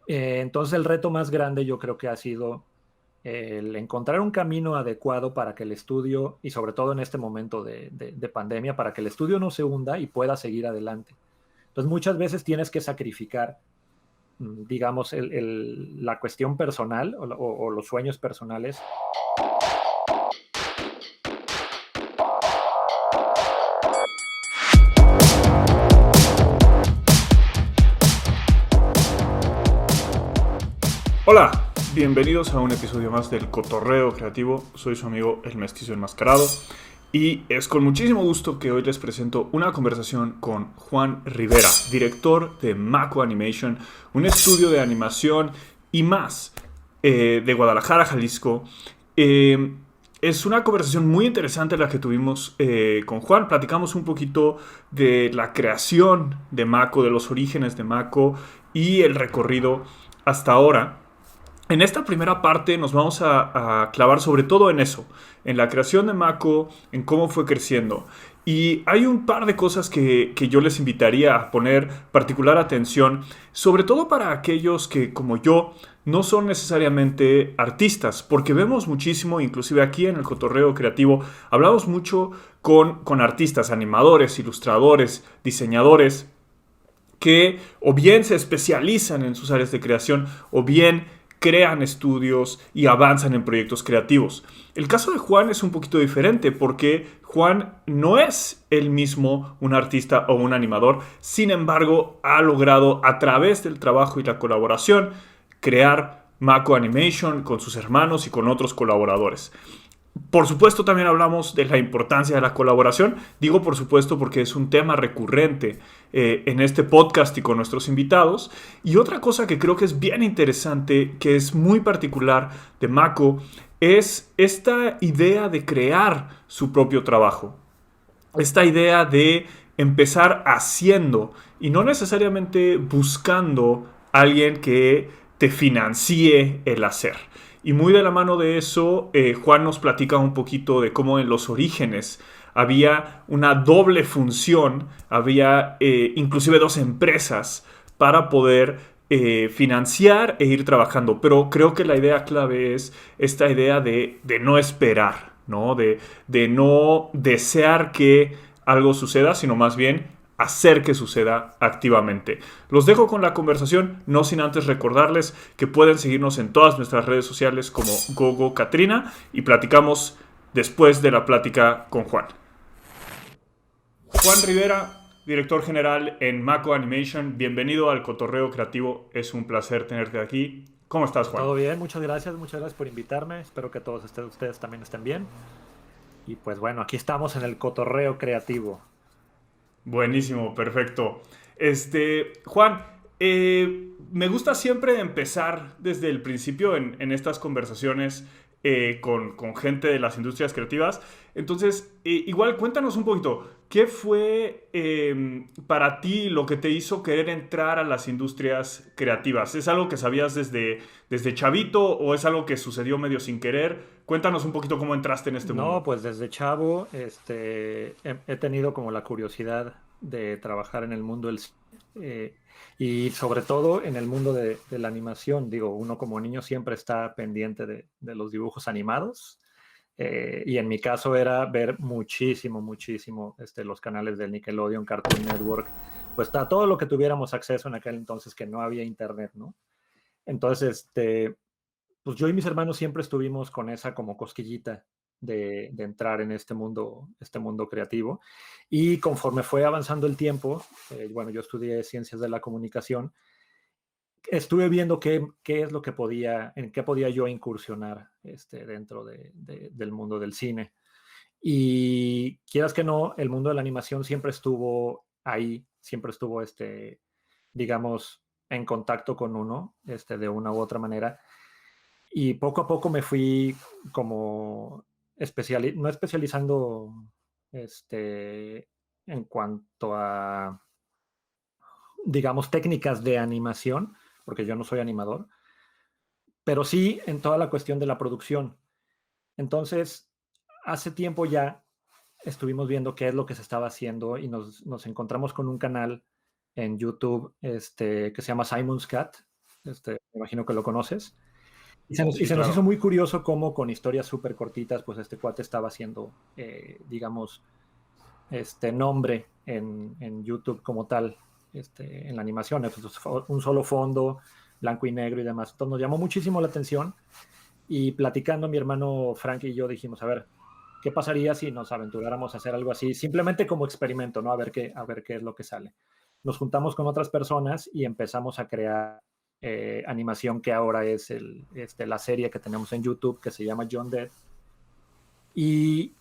Entonces el reto más grande yo creo que ha sido el encontrar un camino adecuado para que el estudio, y sobre todo en este momento de pandemia, para que el estudio no se hunda y pueda seguir adelante. Entonces muchas veces tienes que sacrificar, digamos, la cuestión personal o los sueños personales. Hola, bienvenidos a un episodio más del Cotorreo Creativo. Soy su amigo El Mestizo Enmascarado y es con muchísimo gusto que hoy les presento una conversación con Juan Rivera, director de Mako Animation, un estudio de animación y más de Guadalajara, Jalisco. Eh, es una conversación muy interesante la que tuvimos con Juan. Platicamos un poquito de la creación de Mako, de los orígenes de Mako y el recorrido hasta ahora. En esta primera parte nos vamos a clavar sobre todo en eso, en la creación de Mako, en cómo fue creciendo. Y hay un par de cosas que yo les invitaría a poner particular atención, sobre todo para aquellos que, como yo, no son necesariamente artistas, porque vemos muchísimo, inclusive aquí en el Cotorreo Creativo, hablamos mucho con artistas, animadores, ilustradores, diseñadores, que o bien se especializan en sus áreas de creación o bien crean estudios y avanzan en proyectos creativos. El caso de Juan es un poquito diferente porque Juan no es él mismo un artista o un animador, sin embargo ha logrado a través del trabajo y la colaboración crear Mako Animation con sus hermanos y con otros colaboradores. Por supuesto, también hablamos de la importancia de la colaboración. Digo por supuesto porque es un tema recurrente en este podcast y con nuestros invitados. Y otra cosa que creo que es bien interesante, que es muy particular de Mako, es esta idea de crear su propio trabajo. Esta idea de empezar haciendo y no necesariamente buscando a alguien que te financie el hacer. Y muy de la mano de eso, Juan nos platica un poquito de cómo en los orígenes había una doble función, había inclusive dos empresas para poder financiar e ir trabajando. Pero creo que la idea clave es esta idea de no esperar, ¿no? De no desear que algo suceda, sino más bien hacer que suceda activamente. Los dejo con la conversación, no sin antes recordarles que pueden seguirnos en todas nuestras redes sociales como Gogo Katrina y platicamos después de la plática con Juan. Juan Rivera, director general en Mako Animation, bienvenido al Cotorreo Creativo, es un placer tenerte aquí. ¿Cómo estás, Juan? Todo bien, muchas gracias por invitarme. Espero que todos ustedes también estén bien. Y pues bueno, aquí estamos en el cotorreo creativo. Buenísimo, perfecto. Juan, me gusta siempre empezar desde el principio en estas conversaciones con gente de las industrias creativas. Entonces, igual cuéntanos un poquito, ¿qué fue para ti lo que te hizo querer entrar a las industrias creativas? ¿Es algo que sabías desde chavito o es algo que sucedió medio sin querer? Cuéntanos un poquito cómo entraste en este No, mundo. pues desde chavo, he tenido como la curiosidad de trabajar en el mundo del cine, y sobre todo en el mundo de la animación. Digo, uno como niño siempre está pendiente de los dibujos animados, y en mi caso era ver muchísimo, los canales del Nickelodeon, Cartoon Network, pues todo lo que tuviéramos acceso en aquel entonces, que no había internet, ¿no? Entonces, pues yo y mis hermanos siempre estuvimos con esa como cosquillita de entrar en este mundo creativo. Y conforme fue avanzando el tiempo, bueno, yo estudié ciencias de la comunicación, estuve viendo qué es lo que en qué podía yo incursionar dentro del mundo del cine. Y quieras que no, el mundo de la animación siempre estuvo ahí, siempre estuvo, digamos, en contacto con uno, de una u otra manera. Y poco a poco me fui como no especializando, en cuanto a, digamos, técnicas de animación, porque yo no soy animador, pero sí en toda la cuestión de la producción. Entonces, hace tiempo ya estuvimos viendo qué es lo que se estaba haciendo y nos encontramos con un canal en YouTube, que se llama Simon's Cat. me imagino que lo conoces. Y Sí, se nos hizo claro. muy curioso cómo con historias súper cortitas, pues este cuate estaba haciendo, digamos, nombre en YouTube como tal, en la animación. Entonces, un solo fondo, blanco y negro y demás. Entonces nos llamó muchísimo la atención y platicando mi hermano Frank y yo dijimos, a ver, ¿qué pasaría si nos aventuráramos a hacer algo así? Simplemente como experimento, ¿no? A ver qué es lo que sale. Nos juntamos con otras personas y empezamos a crear animación que ahora es la serie que tenemos en YouTube que se llama John Dead. Y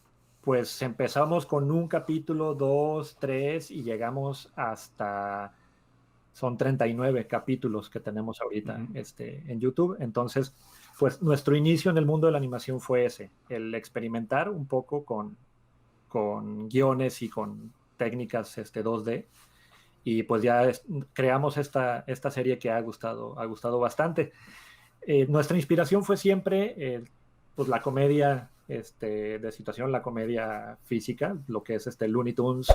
pues empezamos con un capítulo, dos, tres y llegamos hasta, son 39 capítulos que tenemos ahorita Ujú. en YouTube. Entonces, pues nuestro inicio en el mundo de la animación fue ese, el experimentar un poco con guiones y con técnicas 2D. Y pues ya creamos esta serie que ha gustado bastante. Nuestra inspiración fue siempre pues la comedia de situación, la comedia física, lo que es Looney Tunes,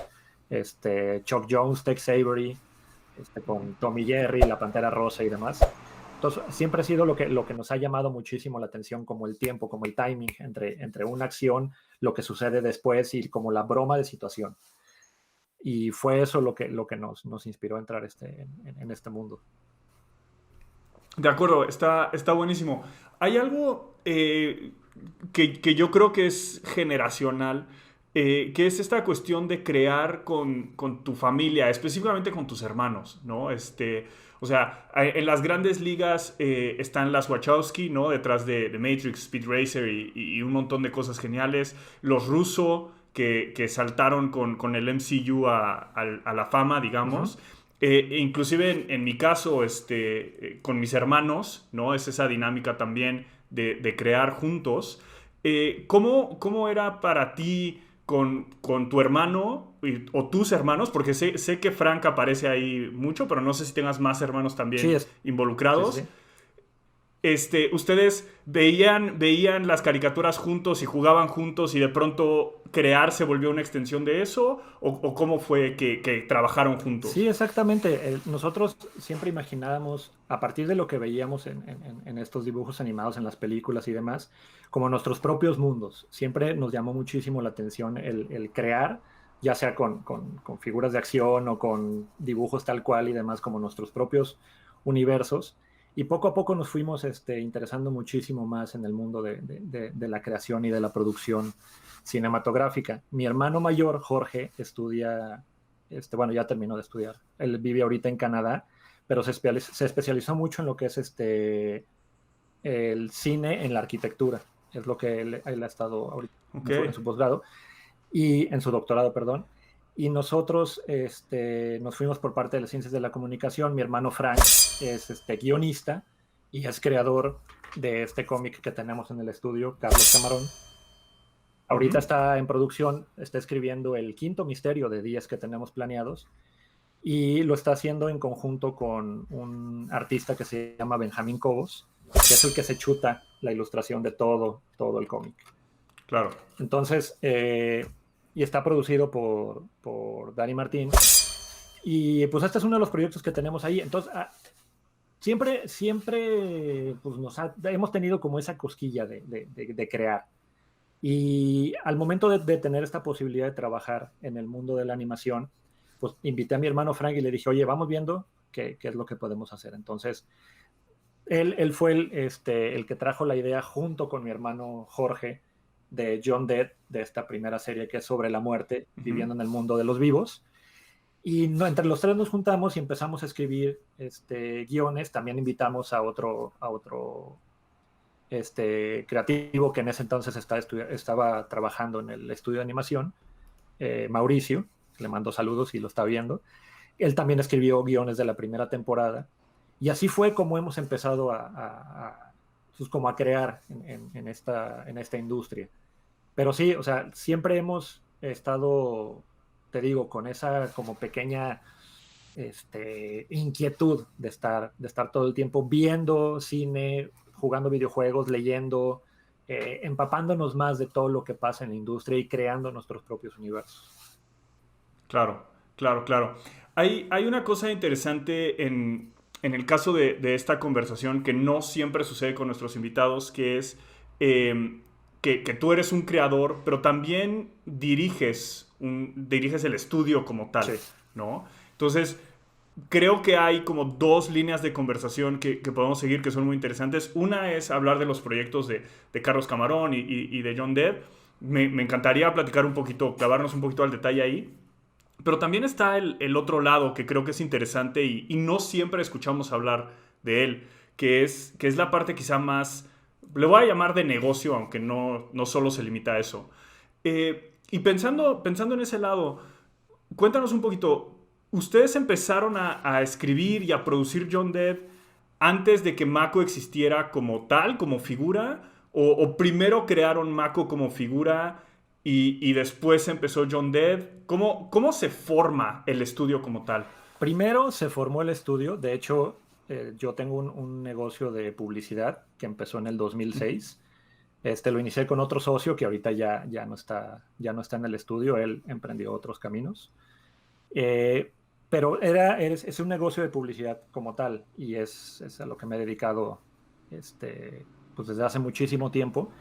Chuck Jones, Tex Avery, con Tommy Jerry, la Pantera Rosa y demás. Entonces, siempre ha sido lo que nos ha llamado muchísimo la atención, como el tiempo, como el timing entre una acción, lo que sucede después y como la broma de situación. Y fue eso lo que nos inspiró a entrar en este mundo. De acuerdo, está buenísimo. Hay algo que yo creo que es generacional, que es esta cuestión de crear con tu familia, específicamente con tus hermanos, ¿no? O sea, en las grandes ligas están las Wachowski, ¿no? Detrás de Matrix, Speed Racer y un montón de cosas geniales. Los Russo, que saltaron con el MCU a la fama, Uh -huh. digamos. Inclusive en mi caso, con mis hermanos, ¿no? Es esa dinámica también de crear juntos. ¿Cómo era para ti con tu hermano o tus hermanos? Porque sé que Frank aparece ahí mucho, pero no sé si tengas más hermanos Sí, también sí, sí, involucrados. sí. ¿Ustedes veían las caricaturas juntos y jugaban juntos y de pronto crear se volvió una extensión de eso? ¿O cómo fue que trabajaron Sí, juntos? exactamente. Nosotros siempre imaginábamos, a partir de lo que veíamos en estos dibujos animados, en las películas y demás, como nuestros propios mundos. Siempre nos llamó muchísimo la atención el crear, ya sea con figuras de acción o con dibujos tal cual y demás, como nuestros propios universos. Y poco a poco nos fuimos interesando muchísimo más en el mundo de la creación y de la producción cinematográfica. Mi hermano mayor, Jorge, estudia bueno, ya terminó de estudiar. Él vive ahorita en Canadá, pero se especializó mucho en lo que es el cine en la arquitectura. Es lo que él ha estado ahorita Ok. en su posgrado y en su doctorado, perdón. Y nosotros nos fuimos por parte de las ciencias de la comunicación. Mi hermano Frank es guionista y es creador de este cómic que tenemos en el estudio, Carlos Camarón. Ahorita Ujú. está en producción, está escribiendo el quinto misterio de 10 que tenemos planeados y lo está haciendo en conjunto con un artista que se llama Benjamín Cobos, que es el que se chuta la ilustración de todo el cómic. Claro. Entonces, y está producido por Dani Martín. Y pues este es uno de los proyectos que tenemos ahí. Entonces, siempre pues hemos tenido como esa cosquilla de crear. Y al momento de tener esta posibilidad de trabajar en el mundo de la animación, pues invité a mi hermano Frank y le dije, oye, vamos viendo qué es lo que podemos hacer. Entonces, él fue el que trajo la idea junto con mi hermano Jorge de John Dead, de esta primera serie que es sobre la muerte, Ujú. viviendo en el mundo de los vivos. Y no, entre los tres nos juntamos y empezamos a escribir guiones. También invitamos a otro creativo que en ese entonces estaba trabajando en el estudio de animación, Mauricio, le mando saludos si lo está viendo. Él también escribió guiones de la primera temporada y así fue como hemos empezado pues como a crear en esta industria. Pero sí, o sea, siempre hemos estado, te digo, con esa como pequeña inquietud de estar todo el tiempo viendo cine, jugando videojuegos, leyendo, empapándonos más de todo lo que pasa en la industria y creando nuestros propios universos. Claro, claro, claro. Hay una cosa interesante en el caso de esta conversación, que no siempre sucede con nuestros invitados, que es que tú eres un creador, pero también diriges el estudio como tal, Sí. ¿no? Entonces, creo que hay como dos líneas de conversación que podemos seguir que son muy interesantes. Una es hablar de los proyectos de Carlos Camarón y de John Depp. Me encantaría platicar un poquito, clavarnos un poquito al detalle ahí. Pero también está el otro lado que creo que es interesante y no siempre escuchamos hablar de él, que es la parte quizá más, le voy a llamar de negocio, aunque no solo se limita a eso. Y pensando en ese lado, cuéntanos un poquito, ¿ustedes empezaron a escribir y a producir John Dead antes de que Mako existiera como tal, como figura? ¿O primero crearon Mako como figura y después empezó John Dead? ¿Cómo se forma el estudio como tal? Primero se formó el estudio. De hecho, yo tengo un negocio de publicidad que empezó en el 2006. Lo inicié con otro socio que ahorita ya no está en el estudio. Él emprendió otros caminos. Eh, pero es un negocio de publicidad como tal y es a lo que me he dedicado pues desde hace muchísimo tiempo.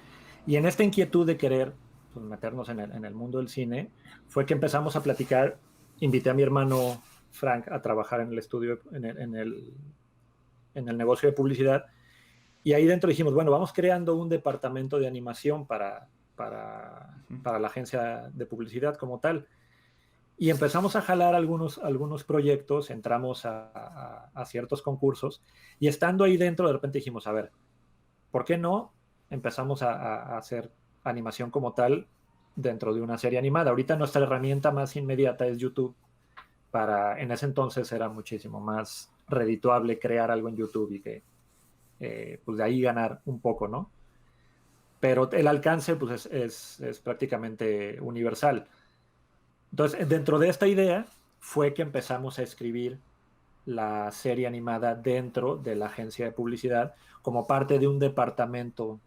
Y en esta inquietud de querer pues, meternos en el mundo del cine, fue que empezamos a platicar. Invité a mi hermano Frank a trabajar en el estudio, en el negocio de publicidad. Y ahí dentro dijimos, bueno, vamos creando un departamento de animación para la agencia de publicidad como tal. Y empezamos a jalar algunos proyectos, entramos a ciertos concursos y estando ahí dentro de repente dijimos, a ver, ¿por qué no empezamos a hacer animación como tal dentro de una serie animada? Ahorita nuestra herramienta más inmediata es YouTube. En ese entonces era muchísimo más redituable crear algo en YouTube y que pues de ahí ganar un poco, ¿no? Pero el alcance pues es prácticamente universal. Entonces, dentro de esta idea fue que empezamos a escribir la serie animada dentro de la agencia de publicidad como parte de un departamento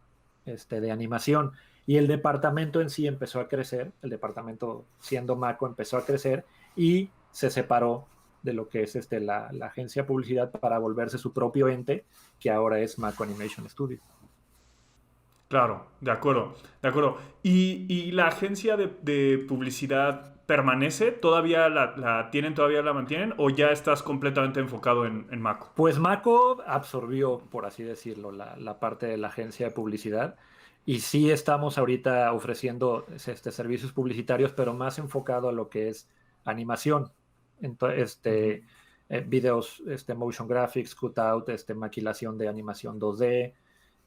de animación. Y el departamento en sí empezó a crecer, el departamento siendo Mako empezó a crecer y se separó de lo que es la agencia de publicidad para volverse su propio ente, que ahora es Mako Animation Studio. Claro, de acuerdo, de acuerdo. ¿Y la agencia de publicidad permanece? ¿Todavía la tienen, todavía la mantienen? ¿O ya estás completamente enfocado en Mako? Pues Mako absorbió, por así decirlo, la parte de la agencia de publicidad y sí estamos ahorita ofreciendo servicios publicitarios, pero más enfocado a lo que es animación. Entonces, Ujú. videos, motion graphics, cutout, maquilación de animación 2D,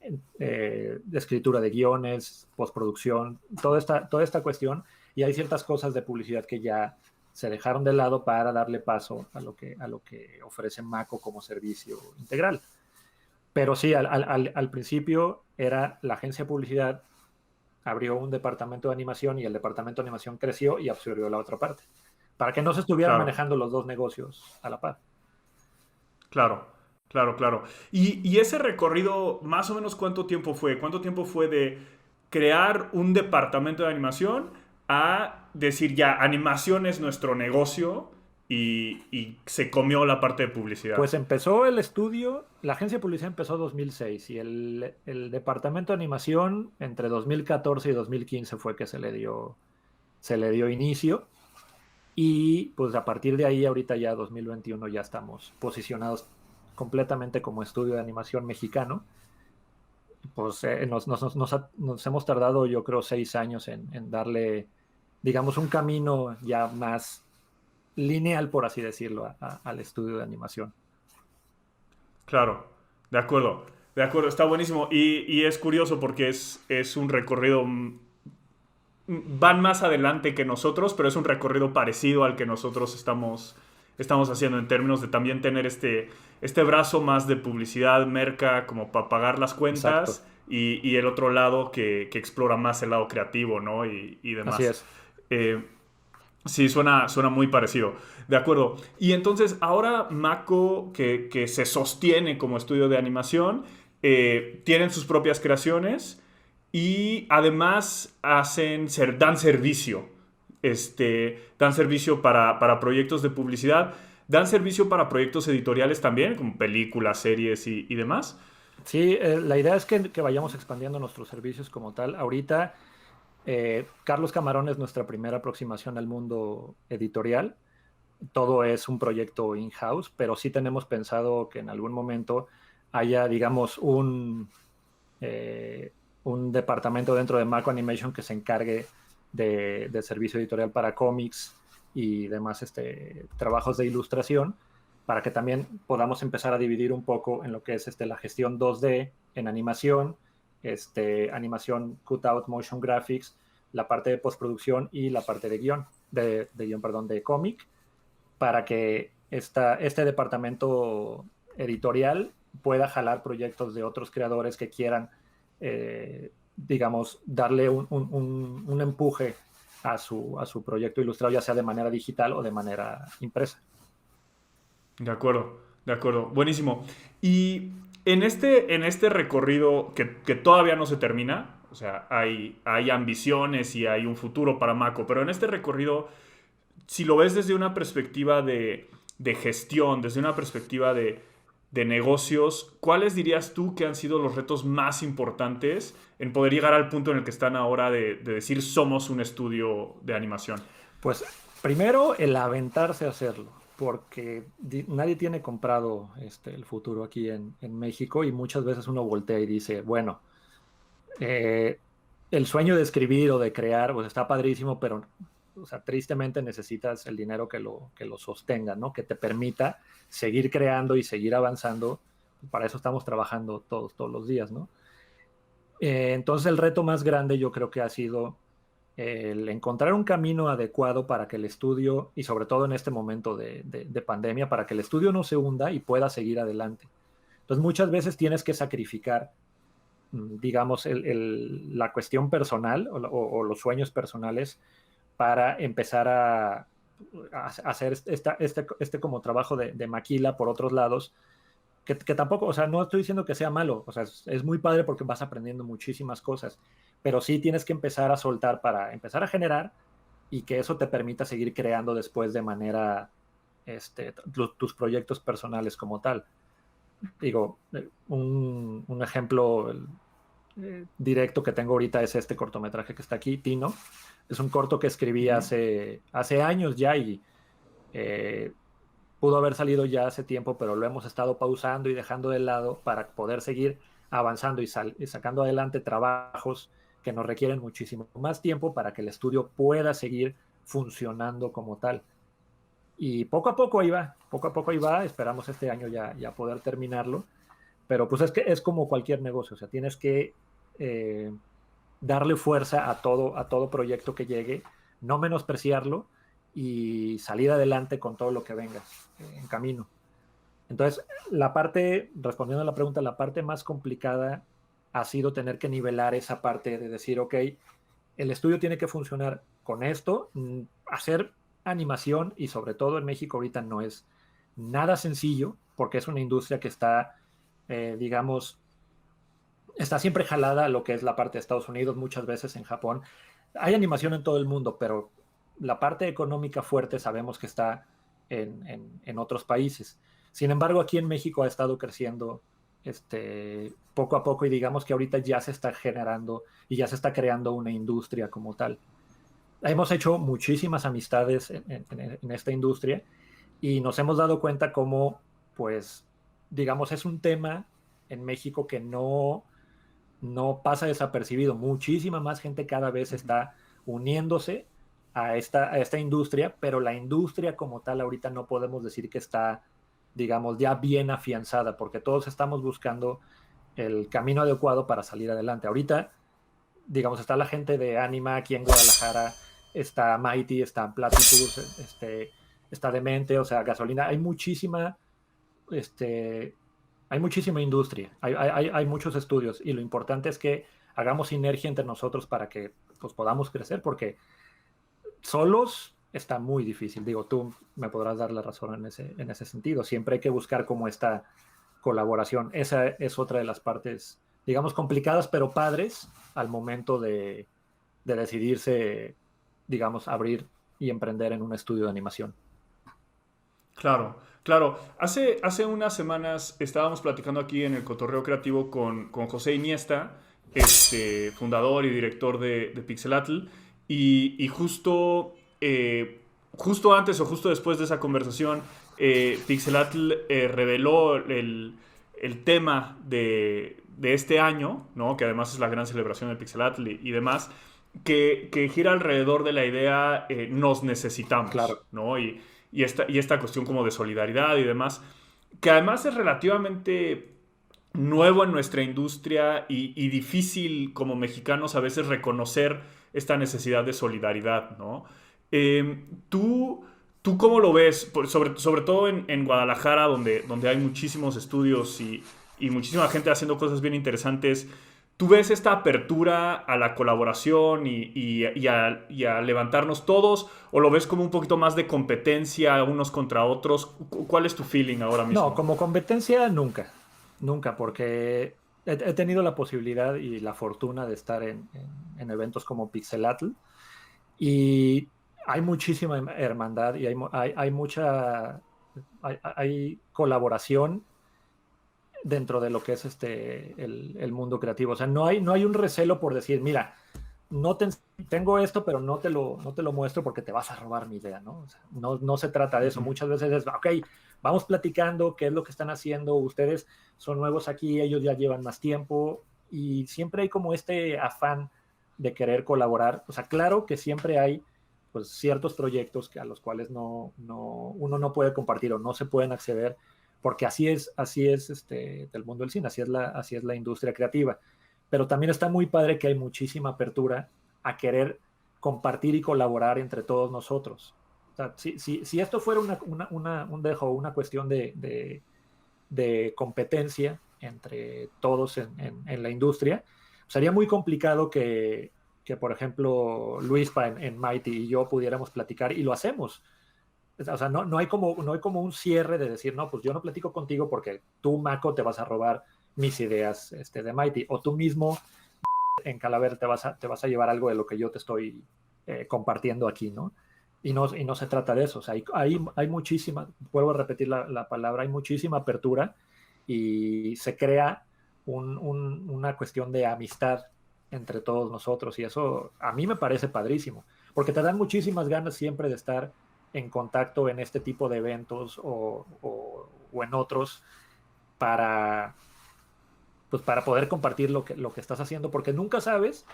de escritura de guiones, postproducción, toda esta cuestión. Y hay ciertas cosas de publicidad que ya se dejaron de lado para darle paso a lo que ofrece Mako como servicio integral. Pero sí, al principio era la agencia de publicidad, abrió un departamento de animación y el departamento de animación creció y absorbió la otra parte, para que no se estuvieran Claro. manejando los dos negocios a la par. Claro, claro, claro. Y ese recorrido, más o menos, ¿cuánto tiempo fue? ¿Cuánto tiempo fue de crear un departamento de animación a decir ya, animación es nuestro negocio y se comió la parte de publicidad? Pues empezó el estudio, la agencia de publicidad empezó en 2006 y el departamento de animación entre 2014 y 2015 fue que se le dio inicio. Y pues a partir de ahí, ahorita ya 2021, ya estamos posicionados completamente como estudio de animación mexicano. Pues nos hemos tardado, yo creo, 6 años en darle, digamos, un camino ya más lineal, por así decirlo, al estudio de animación. Claro, de acuerdo, está buenísimo. Y es curioso porque es un recorrido, van más adelante que nosotros, pero es un recorrido parecido al que nosotros estamos haciendo en términos de también tener este brazo más de publicidad, merca, como para pagar las Exacto, cuentas, y el otro lado que explora más el lado creativo, ¿no? Y así demás. es. Eh, sí, suena muy parecido. De acuerdo. Y entonces, ahora Mako, que se sostiene como estudio de animación, tienen sus propias creaciones y además dan servicio. Dan servicio para proyectos de publicidad. ¿Dan servicio para proyectos editoriales también, como películas, series y demás? Sí, la idea es que vayamos expandiendo nuestros servicios como tal. Ahorita, Carlos Camarón es nuestra primera aproximación al mundo editorial. Todo es un proyecto in-house, pero sí tenemos pensado que en algún momento haya, digamos, un departamento dentro de Mako Animation que se encargue de servicio editorial para cómics y demás trabajos de ilustración, para que también podamos empezar a dividir un poco en lo que es la gestión 2D en animación, animación cutout, motion graphics, la parte de postproducción y la parte de guión, perdón, de cómic, para que este departamento editorial pueda jalar proyectos de otros creadores que quieran, digamos, darle un empuje a su proyecto ilustrado, ya sea de manera digital o de manera impresa. De acuerdo, buenísimo. Y en este recorrido que todavía no se termina, o sea, hay ambiciones y hay un futuro para Mako, pero en este recorrido, si lo ves desde una perspectiva de gestión, desde una perspectiva de negocios, ¿cuáles dirías tú que han sido los retos más importantes en poder llegar al punto en el que están ahora de decir somos un estudio de animación? Pues primero el aventarse a hacerlo, porque nadie tiene comprado el futuro aquí en México y muchas veces uno voltea y dice, bueno, eh, el sueño de escribir o de crear, pues está padrísimo, pero o sea, tristemente necesitas el dinero que lo sostenga, ¿no? Que te permita seguir creando y seguir avanzando. Para eso estamos trabajando todos los días, ¿no? Entonces el reto más grande yo creo que ha sido el encontrar un camino adecuado para que el estudio, y sobre todo en este momento de pandemia, para que el estudio no se hunda y pueda seguir adelante. Entonces muchas veces tienes que sacrificar, digamos, la cuestión personal o los sueños personales para empezar a hacer como trabajo de maquila por otros lados, que tampoco, o sea, no estoy diciendo que sea malo, o sea, es muy padre porque vas aprendiendo muchísimas cosas, pero sí tienes que empezar a soltar para empezar a generar y que eso te permita seguir creando después de manera, tus proyectos personales como tal. Digo, un ejemplo directo que tengo ahorita es este cortometraje que está aquí, Tino. Es un corto que escribí Ujú. hace años ya y eh, pudo haber salido ya hace tiempo, pero lo hemos estado pausando y dejando de lado para poder seguir avanzando y sacando adelante trabajos que nos requieren muchísimo más tiempo para que el estudio pueda seguir funcionando como tal. Y poco a poco ahí va, esperamos este año ya poder terminarlo, pero pues es que es como cualquier negocio, o sea, tienes que eh, darle fuerza a todo proyecto que llegue, no menospreciarlo y salir adelante con todo lo que venga en camino. Entonces, respondiendo a la pregunta, la parte más complicada ha sido tener que nivelar esa parte de decir, ok, el estudio tiene que funcionar con esto, hacer animación y sobre todo en México ahorita no es nada sencillo porque es una industria que está, digamos, está siempre jalada a lo que es la parte de Estados Unidos, muchas veces en Japón. Hay animación en todo el mundo, pero la parte económica fuerte sabemos que está en otros países. Sin embargo, aquí en México ha estado creciendo poco a poco y digamos que ahorita ya se está generando y ya se está creando una industria como tal. Hemos hecho muchísimas amistades en esta industria y nos hemos dado cuenta cómo, pues, digamos, es un tema en México que no pasa desapercibido. Muchísima más gente cada vez está uniéndose a esta industria, pero la industria como tal ahorita no podemos decir que está, digamos, ya bien afianzada, porque todos estamos buscando el camino adecuado para salir adelante. Ahorita, digamos, está la gente de Anima aquí en Guadalajara, está Mighty, está Platypus, está Demente, o sea, Gasolina. Este, hay muchísima industria, hay muchos estudios y lo importante es que hagamos sinergia entre nosotros para que pues, podamos crecer, porque solos está muy difícil. Digo, tú me podrás dar la razón en ese sentido. Siempre hay que buscar como esta colaboración. Esa es otra de las partes, digamos, complicadas, pero padres al momento de decidirse, digamos, abrir y emprender en un estudio de animación. Claro, claro. Hace unas semanas estábamos platicando aquí en el Cotorreo Creativo con José Iniesta, fundador y director de Pixelatl, y justo, justo antes o justo después de esa conversación, Pixelatl reveló el tema de este año, ¿no? Que además es la gran celebración del Pixelatl y demás, que gira alrededor de la idea nos necesitamos, Claro. ¿no? Y esta cuestión como de solidaridad y demás, que además es relativamente nuevo en nuestra industria y difícil como mexicanos a veces reconocer esta necesidad de solidaridad, ¿no? Eh, ¿tú, ¿Tú cómo lo ves? Sobre todo en Guadalajara, donde hay muchísimos estudios y muchísima gente haciendo cosas bien interesantes. ¿Tú ves esta apertura a la colaboración y a levantarnos todos? ¿O lo ves como un poquito más de competencia unos contra otros? ¿Cuál es tu feeling ahora No, mismo? como competencia nunca, nunca, porque he tenido la posibilidad y la fortuna de estar en eventos como Pixelatl y hay muchísima hermandad y hay mucha, hay colaboración dentro de lo que es el mundo creativo. O sea, no hay un recelo por decir, mira, no te, tengo esto, pero no te lo muestro porque te vas a robar mi idea, ¿no? O sea, no se trata de eso. Ujú. Muchas veces es, ok, vamos platicando qué es lo que están haciendo. Ustedes son nuevos aquí, ellos ya llevan más tiempo y siempre hay como este afán de querer colaborar. O sea, claro que siempre hay pues ciertos proyectos que a los cuales uno no puede compartir o no se pueden acceder porque así es del mundo del cine, así es la industria creativa. Pero también está muy padre que hay muchísima apertura a querer compartir y colaborar entre todos nosotros. O sea, si esto fuera un dejo, una cuestión de competencia entre todos en la industria, sería muy complicado que, por ejemplo, Luispa en Mighty y yo pudiéramos platicar y lo hacemos. O sea, no hay como un cierre de decir, no, pues yo no platico contigo porque tú, Maco, te vas a robar mis ideas de Mighty, o tú mismo en Calaver te vas a llevar algo de lo que yo te estoy compartiendo aquí, ¿no? Y no se trata de eso, o sea, hay muchísima, vuelvo a repetir la palabra, hay muchísima apertura y se crea una cuestión de amistad entre todos nosotros y eso a mí me parece padrísimo, porque te dan muchísimas ganas siempre de estar en contacto en este tipo de eventos o en otros para, pues para poder compartir lo que estás haciendo, porque nunca sabes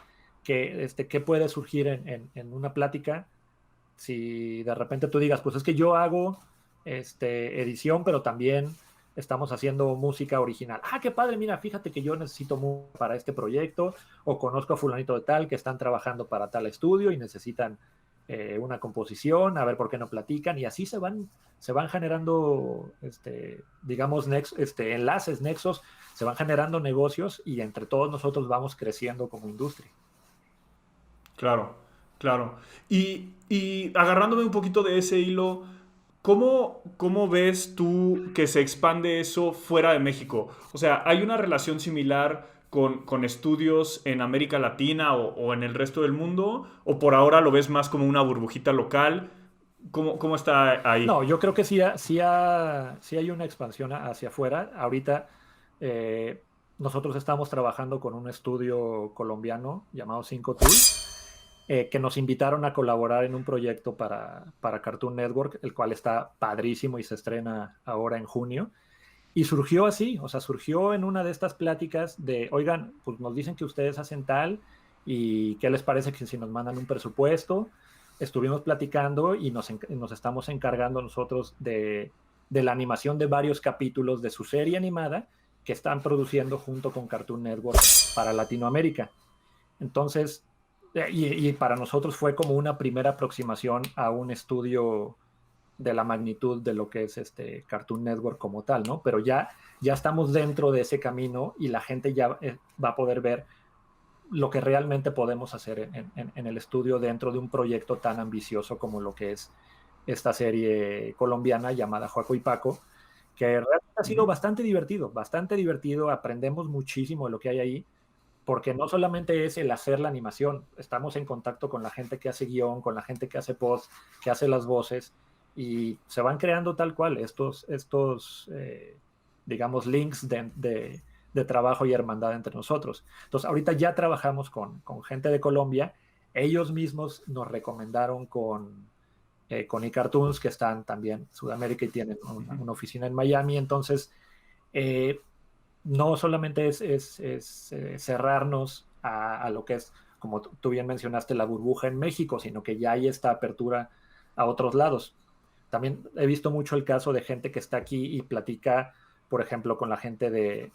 qué puede surgir en una plática si de repente tú digas, pues es que yo hago edición, pero también estamos haciendo música original. Ah, qué padre, mira, fíjate que yo necesito música para este proyecto, o conozco a fulanito de tal que están trabajando para tal estudio y necesitan una composición, a ver por qué no platican, y así se van generando, digamos, enlaces, nexos, se van generando negocios y entre todos nosotros vamos creciendo como industria. Claro, claro. Y agarrándome un poquito de ese hilo, ¿cómo ves tú que se expande eso fuera de México? O sea, ¿hay una relación similar con estudios en América Latina o en el resto del mundo? ¿O por ahora lo ves más como una burbujita local? ¿Cómo está ahí? No, yo creo que sí hay una expansión hacia afuera. Ahorita eh, nosotros estamos trabajando con un estudio colombiano llamado Cinco Tool, que nos invitaron a colaborar en un proyecto para Cartoon Network, el cual está padrísimo y se estrena ahora en junio. Y surgió así, o sea, surgió en una de estas pláticas de, oigan, pues nos dicen que ustedes hacen tal y qué les parece que si nos mandan un presupuesto. Estuvimos platicando y nos estamos encargando nosotros de la animación de varios capítulos de su serie animada que están produciendo junto con Cartoon Network para Latinoamérica. Entonces, y para nosotros fue como una primera aproximación a un estudio de la magnitud de lo que es Cartoon Network como tal, ¿no? Pero ya estamos dentro de ese camino y la gente ya va a poder ver lo que realmente podemos hacer en el estudio dentro de un proyecto tan ambicioso como lo que es esta serie colombiana llamada Joaco y Paco, que realmente ha sido Ujú. bastante divertido, aprendemos muchísimo de lo que hay ahí, porque no solamente es el hacer la animación, estamos en contacto con la gente que hace guión, con la gente que hace post, que hace las voces, y se van creando tal cual estos digamos, links de trabajo y hermandad entre nosotros. Entonces, ahorita ya trabajamos con gente de Colombia. Ellos mismos nos recomendaron con eCartoons, que están también en Sudamérica y tienen una oficina en Miami. Entonces, no solamente es cerrarnos a lo que es, como tú bien mencionaste, la burbuja en México, sino que ya hay esta apertura a otros lados. También he visto mucho el caso de gente que está aquí y platica, por ejemplo, con la gente de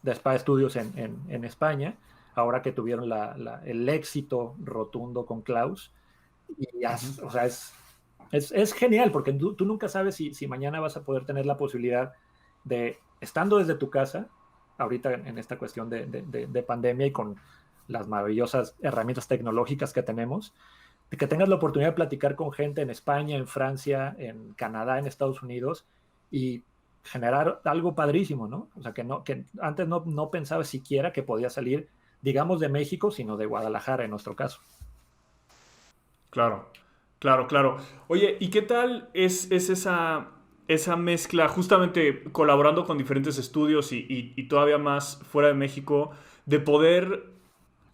Spa Studios en España, ahora que tuvieron el éxito rotundo con Klaus. Y o sea, es genial, porque tú nunca sabes si mañana vas a poder tener la posibilidad de, estando desde tu casa, ahorita en esta cuestión de pandemia y con las maravillosas herramientas tecnológicas que tenemos, de que tengas la oportunidad de platicar con gente en España, en Francia, en Canadá, en Estados Unidos, y generar algo padrísimo, ¿no? O sea, que antes no pensaba siquiera que podía salir, digamos, de México, sino de Guadalajara, en nuestro caso. Claro, claro, claro. Oye, ¿y qué tal es esa mezcla, justamente colaborando con diferentes estudios y todavía más fuera de México, de poder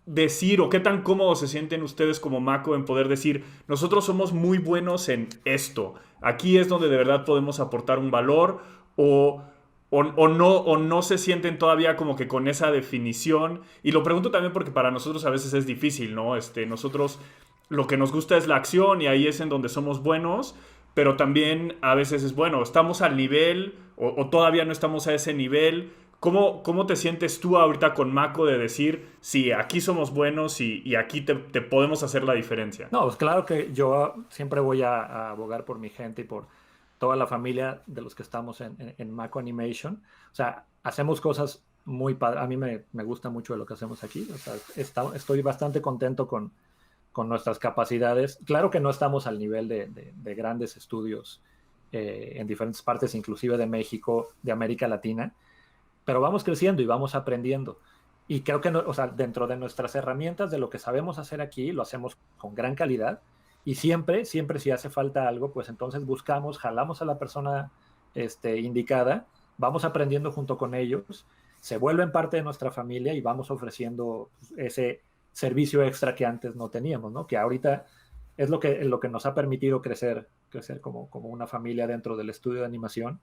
decir o qué tan cómodos se sienten ustedes como Mako en poder decir, nosotros somos muy buenos en esto, aquí es donde de verdad podemos aportar un valor o, o no se sienten todavía como que con esa definición? Y lo pregunto también porque para nosotros a veces es difícil, ¿no? Nosotros lo que nos gusta es la acción y ahí es en donde somos buenos, pero también a veces es bueno, estamos al nivel o todavía no estamos a ese nivel. ¿Cómo te sientes tú ahorita con Mako de decir, sí, aquí somos buenos y aquí te podemos hacer la diferencia? No, pues claro que yo siempre voy a abogar por mi gente y por toda la familia de los que estamos en Mako Animation. O sea, hacemos cosas muy padres. A mí me gusta mucho de lo que hacemos aquí. O sea, estoy bastante contento con nuestras capacidades. Claro que no estamos al nivel de grandes estudios en diferentes partes, inclusive de México, de América Latina, pero vamos creciendo y vamos aprendiendo. Y creo que, o sea, dentro de nuestras herramientas, de lo que sabemos hacer aquí, lo hacemos con gran calidad. Y siempre si hace falta algo, pues entonces buscamos, jalamos a la persona indicada, vamos aprendiendo junto con ellos, se vuelven parte de nuestra familia y vamos ofreciendo ese servicio extra que antes no teníamos, ¿no? Que ahorita es lo que nos ha permitido crecer como una familia dentro del estudio de animación.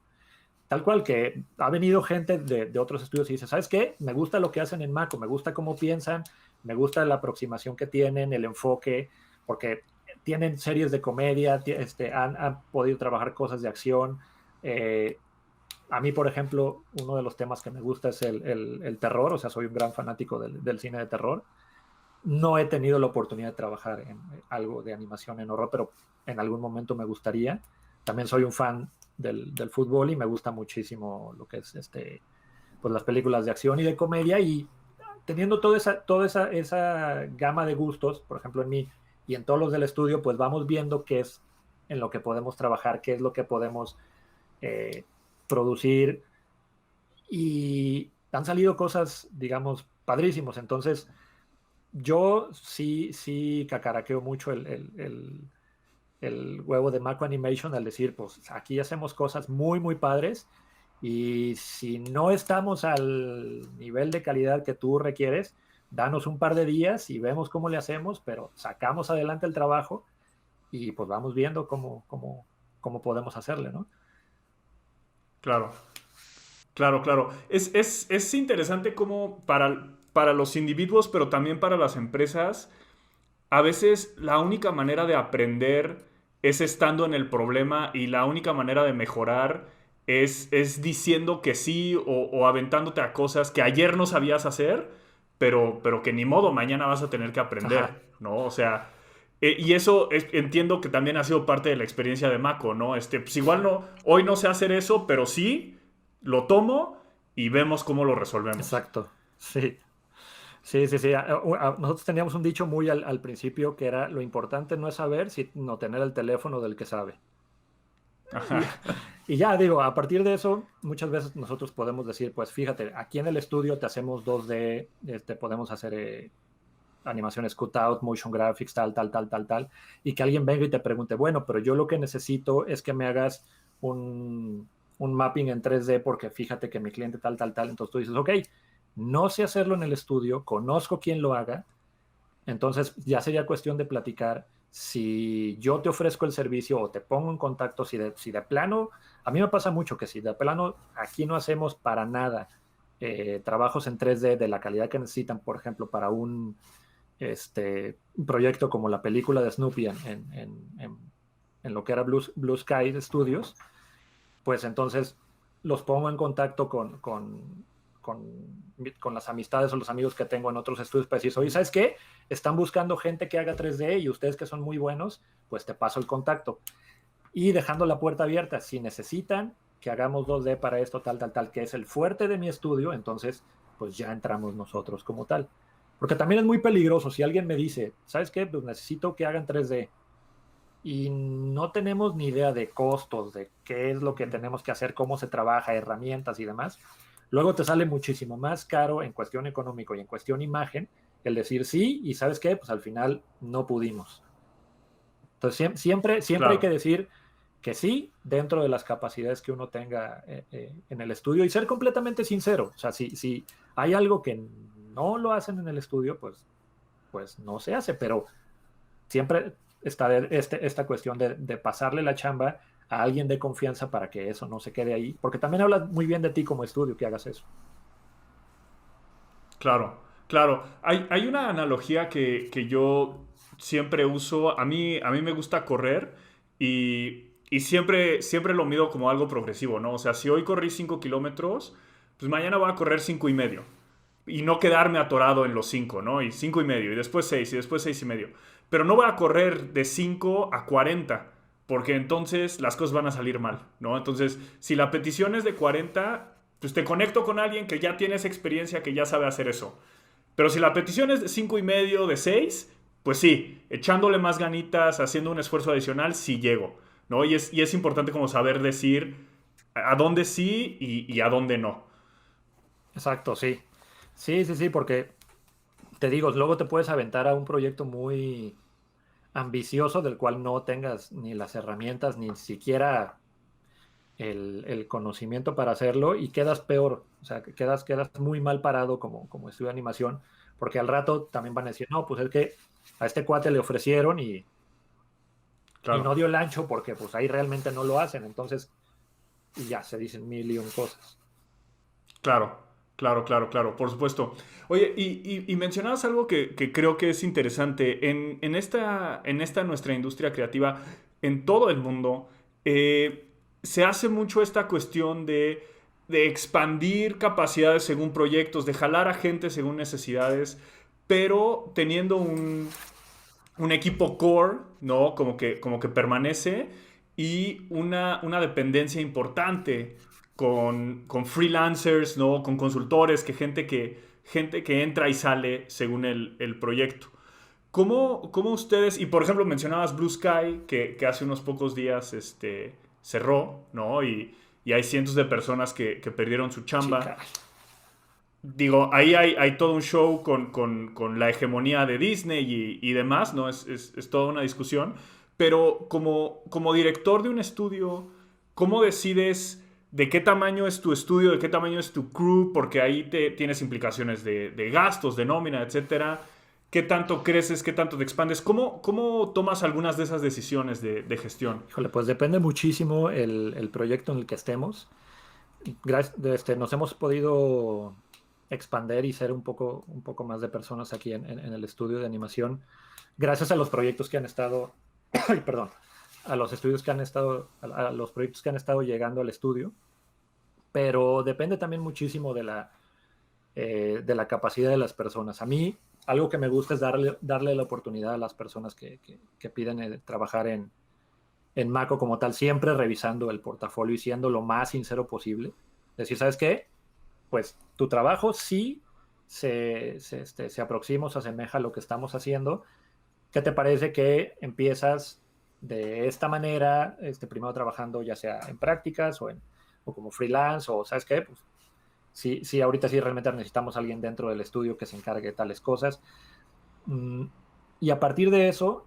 Tal cual, que ha venido gente de otros estudios y dice, ¿sabes qué? Me gusta lo que hacen en Mako, me gusta cómo piensan, me gusta la aproximación que tienen, el enfoque, porque tienen series de comedia, han podido trabajar cosas de acción. Eh, a mí, por ejemplo, uno de los temas que me gusta es el terror, o sea, soy un gran fanático del cine de terror. No he tenido la oportunidad de trabajar en algo de animación en horror, pero en algún momento me gustaría. También soy un fan del fútbol y me gusta muchísimo lo que es pues las películas de acción y de comedia, y teniendo toda esa gama de gustos, por ejemplo en mí y en todos los del estudio, pues vamos viendo qué es en lo que podemos trabajar, qué es lo que podemos eh, producir, y han salido cosas, digamos, padrísimos. Entonces, yo sí cacaraqueo mucho el huevo de Mako Animation al decir, pues aquí hacemos cosas muy, muy padres, y si no estamos al nivel de calidad que tú requieres, danos un par de días y vemos cómo le hacemos, pero sacamos adelante el trabajo y pues vamos viendo cómo podemos hacerle, ¿no? Claro, claro, claro. Es interesante cómo para los individuos, pero también para las empresas, a veces la única manera de aprender es estando en el problema y la única manera de mejorar es diciendo que sí o aventándote a cosas que ayer no sabías hacer, pero que ni modo, mañana vas a tener que Ajá. aprender, ¿no? O sea, y eso entiendo que también ha sido parte de la experiencia de Mako, ¿no? Pues igual no, hoy no sé hacer eso, pero sí, lo tomo y vemos cómo lo resolvemos. Exacto. Sí. Sí, sí, sí. Nosotros teníamos un dicho muy al principio que era: lo importante no es saber, sino tener el teléfono del que sabe. Ajá, Y, y ya digo, a partir de eso, muchas veces nosotros podemos decir, pues fíjate, aquí en el estudio te hacemos 2D, podemos hacer animaciones cutout, motion graphics, tal, y que alguien venga y te pregunte, bueno, pero yo lo que necesito es que me hagas un mapping en 3D porque fíjate que mi cliente tal, entonces tú dices, ok, no sé hacerlo en el estudio, conozco quién lo haga, entonces ya sería cuestión de platicar si yo te ofrezco el servicio o te pongo en contacto, si de plano, a mí me pasa mucho que si de plano aquí no hacemos para nada trabajos en 3D de la calidad que necesitan, por ejemplo, para un proyecto como la película de Snoopy en lo que era Blue Sky Studios, pues entonces los pongo en contacto con las amistades o los amigos que tengo en otros estudios para decir, oye, ¿sabes qué? Están buscando gente que haga 3D y ustedes que son muy buenos, pues te paso el contacto. Y dejando la puerta abierta, si necesitan que hagamos 2D para esto, tal, que es el fuerte de mi estudio, entonces pues ya entramos nosotros como tal. Porque también es muy peligroso si alguien me dice, ¿sabes qué? Pues necesito que hagan 3D y no tenemos ni idea de costos, de qué es lo que tenemos que hacer, cómo se trabaja, herramientas y demás. Luego te sale muchísimo más caro en cuestión económico y en cuestión imagen el decir sí y ¿sabes qué? Pues al final no pudimos. Entonces siempre hay que Claro, decir que sí dentro de las capacidades que uno tenga en el estudio y ser completamente sincero. O sea, si hay algo que no lo hacen en el estudio, pues no se hace, pero siempre está esta cuestión de pasarle la chamba a alguien de confianza para que eso no se quede ahí, porque también habla muy bien de ti como estudio que hagas eso. claro, claro. Hay una analogía que yo siempre uso. A mí me gusta correr y siempre lo mido como algo progresivo, ¿no? O sea, si hoy corrí 5 kilómetros, pues mañana voy a correr 5 y medio. Y no quedarme atorado en los 5, ¿no? Y 5 y medio, y después 6, y después 6 y medio. Pero no voy a correr de 5 a 40, porque entonces las cosas van a salir mal, ¿no? Entonces, si la petición es de 40, pues te conecto con alguien que ya tiene esa experiencia, que ya sabe hacer eso. Pero si la petición es de 5 y medio, de 6, pues sí, echándole más ganitas, haciendo un esfuerzo adicional, sí llego, ¿no? Y es importante como saber decir a dónde sí y a dónde no. Exacto, sí. Sí, porque te digo, luego te puedes aventar a un proyecto muy ambicioso del cual no tengas ni las herramientas ni siquiera el conocimiento para hacerlo y quedas peor, o sea, quedas muy mal parado como estudio de animación, porque al rato también van a decir, no, pues es que a este cuate le ofrecieron y Claro. no dio el ancho porque pues ahí realmente no lo hacen, entonces y ya se dicen mil y un cosas. Claro, claro, por supuesto. Oye, y mencionabas algo que creo que es interesante. En esta nuestra industria creativa, en todo el mundo, se hace mucho esta cuestión de expandir capacidades según proyectos, de jalar a gente según necesidades, pero teniendo un equipo core, ¿no? Como que permanece y una dependencia importante con freelancers, ¿no? Con consultores, gente que entra y sale según el proyecto. ¿Cómo ustedes, y por ejemplo mencionabas Blue Sky, que hace unos pocos días cerró, ¿no? Y hay cientos de personas que perdieron su Sí, chamba. caray. Digo, ahí hay todo un show con la hegemonía de Disney y demás, ¿no? Es toda una discusión. Pero como director de un estudio, ¿cómo decides de qué tamaño es tu estudio, de qué tamaño es tu crew? Porque ahí tienes implicaciones de gastos, de nómina, etcétera. ¿Qué tanto creces, qué tanto te expandes? ¿Cómo tomas algunas de esas decisiones de gestión? Híjole, pues depende muchísimo el proyecto en el que estemos. Nos hemos podido expander y ser un poco más de personas aquí en el estudio de animación, gracias a los proyectos que han estado, ay, perdón, a los estudios que han estado, a los proyectos que han estado llegando al estudio, pero depende también muchísimo de la capacidad de las personas. A mí, algo que me gusta es darle la oportunidad a las personas que piden trabajar en Mako como tal, siempre revisando el portafolio y siendo lo más sincero posible. Decir, ¿sabes qué? Pues tu trabajo sí se aproxima o se asemeja a lo que estamos haciendo. ¿Qué te parece que empiezas de esta manera, primero trabajando ya sea en prácticas o como freelance o, ¿sabes qué? Pues sí, ahorita sí realmente necesitamos a alguien dentro del estudio que se encargue de tales cosas. Mm, y a partir de eso,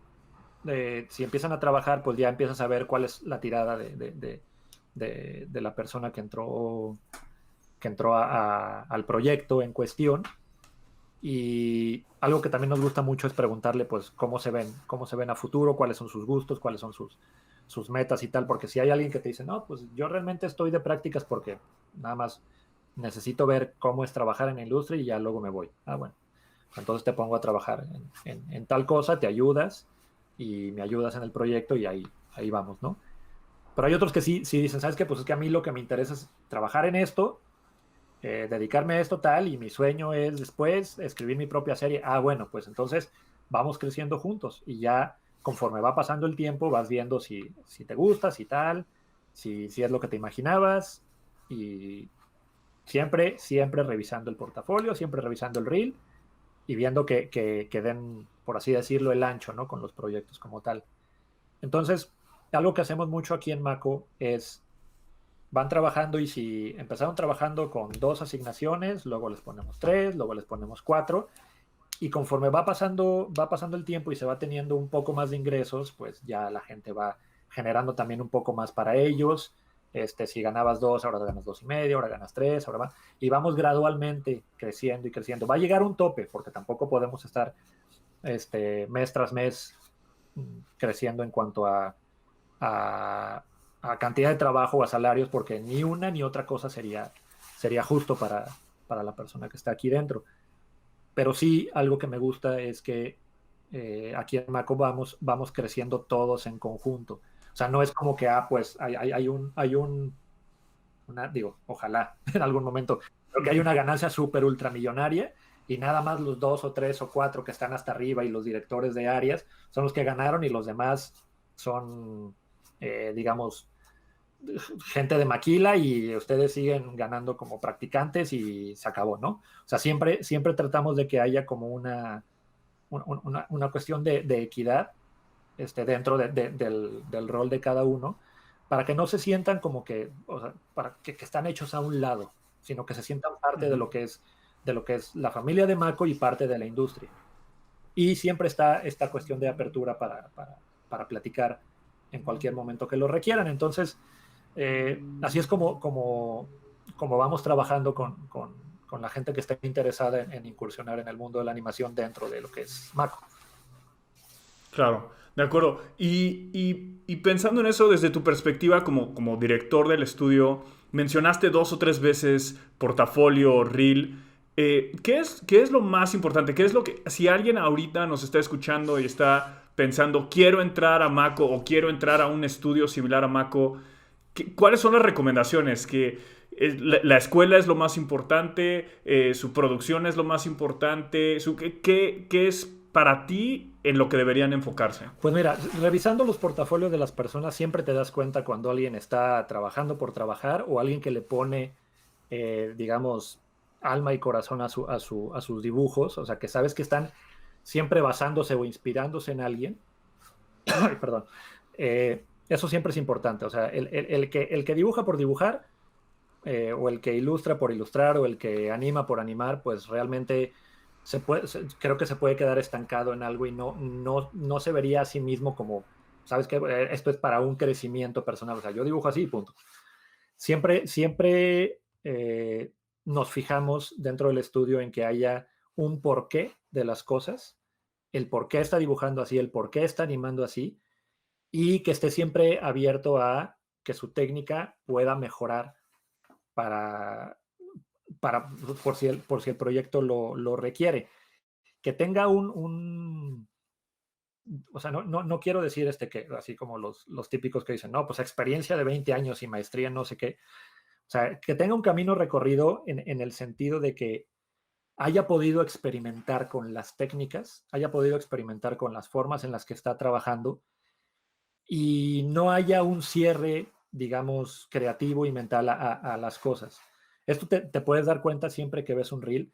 si empiezan a trabajar, pues ya empiezas a ver cuál es la tirada de la persona que entró al proyecto en cuestión. Y algo que también nos gusta mucho es preguntarle, pues, cómo se ven a futuro, cuáles son sus gustos, cuáles son sus metas y tal, porque si hay alguien que te dice, no, pues yo realmente estoy de prácticas porque nada más necesito ver cómo es trabajar en la industria y ya luego me voy. Ah, bueno, entonces te pongo a trabajar en tal cosa, te ayudas y me ayudas en el proyecto y ahí vamos, ¿no? Pero hay otros que sí dicen, ¿sabes qué? Pues es que a mí lo que me interesa es trabajar en esto, dedicarme a esto tal, y mi sueño es después escribir mi propia serie. Ah, bueno, pues entonces vamos creciendo juntos y ya conforme va pasando el tiempo vas viendo si te gusta, si tal, si es lo que te imaginabas y siempre revisando el portafolio, siempre revisando el reel y viendo que den, por así decirlo, el ancho, ¿no? Con los proyectos como tal. Entonces, algo que hacemos mucho aquí en Mako es van trabajando y si empezaron trabajando con 2 asignaciones, luego les ponemos 3, luego les ponemos 4 y conforme va pasando el tiempo y se va teniendo un poco más de ingresos, pues ya la gente va generando también un poco más para ellos. Si ganabas 2, ahora ganas 2,5, ahora ganas 3, ahora va. Y vamos gradualmente creciendo y creciendo. Va a llegar un tope, porque tampoco podemos estar mes tras mes creciendo en cuanto a, a cantidad de trabajo o a salarios, porque ni una ni otra cosa sería justo para la persona que está aquí dentro. Pero sí, algo que me gusta es que aquí en Maco vamos creciendo todos en conjunto. O sea, no es como que, pues digo, ojalá en algún momento, creo que hay una ganancia súper ultramillonaria y nada más los 2 o 3 o 4 que están hasta arriba y los directores de áreas son los que ganaron y los demás son, digamos, gente de maquila y ustedes siguen ganando como practicantes y se acabó, ¿no? O sea, siempre tratamos de que haya como una cuestión de equidad dentro del rol de cada uno, para que no se sientan como que, o sea, para que están hechos a un lado, sino que se sientan parte de lo que es la familia de Mako y parte de la industria. Y siempre está esta cuestión de apertura para platicar en cualquier momento que lo requieran. Entonces, así es como vamos trabajando con la gente que está interesada en incursionar en el mundo de la animación dentro de lo que es Mako. Claro, de acuerdo. Y pensando en eso desde tu perspectiva como director del estudio, mencionaste 2 o 3 veces portafolio, reel. ¿Qué es lo más importante? ¿Qué es lo que, si alguien ahorita nos está escuchando y está pensando, quiero entrar a Mako o quiero entrar a un estudio similar a Mako, ¿cuáles son las recomendaciones? Que la escuela es lo más importante, su producción es lo más importante, ¿qué es para ti en lo que deberían enfocarse? Pues mira, revisando los portafolios de las personas, siempre te das cuenta cuando alguien está trabajando por trabajar o alguien que le pone, digamos, alma y corazón a sus dibujos, o sea, que sabes que están siempre basándose o inspirándose en alguien. Ay, perdón. Eso siempre es importante, o sea, el que dibuja por dibujar, o el que ilustra por ilustrar, o el que anima por animar, pues realmente creo que se puede quedar estancado en algo y no se vería a sí mismo como, ¿sabes qué? Esto es para un crecimiento personal, o sea, yo dibujo así, punto. Siempre nos fijamos dentro del estudio en que haya un porqué de las cosas, el por qué está dibujando así, el por qué está animando así, y que esté siempre abierto a que su técnica pueda mejorar para, por si el proyecto lo requiere. Que tenga o sea, no quiero decir que así como los típicos que dicen, no, pues experiencia de 20 años y maestría, no sé qué. O sea, que tenga un camino recorrido en el sentido de que haya podido experimentar con las técnicas, haya podido experimentar con las formas en las que está trabajando y no haya un cierre, digamos, creativo y mental a las cosas. Esto te puedes dar cuenta siempre que ves un reel.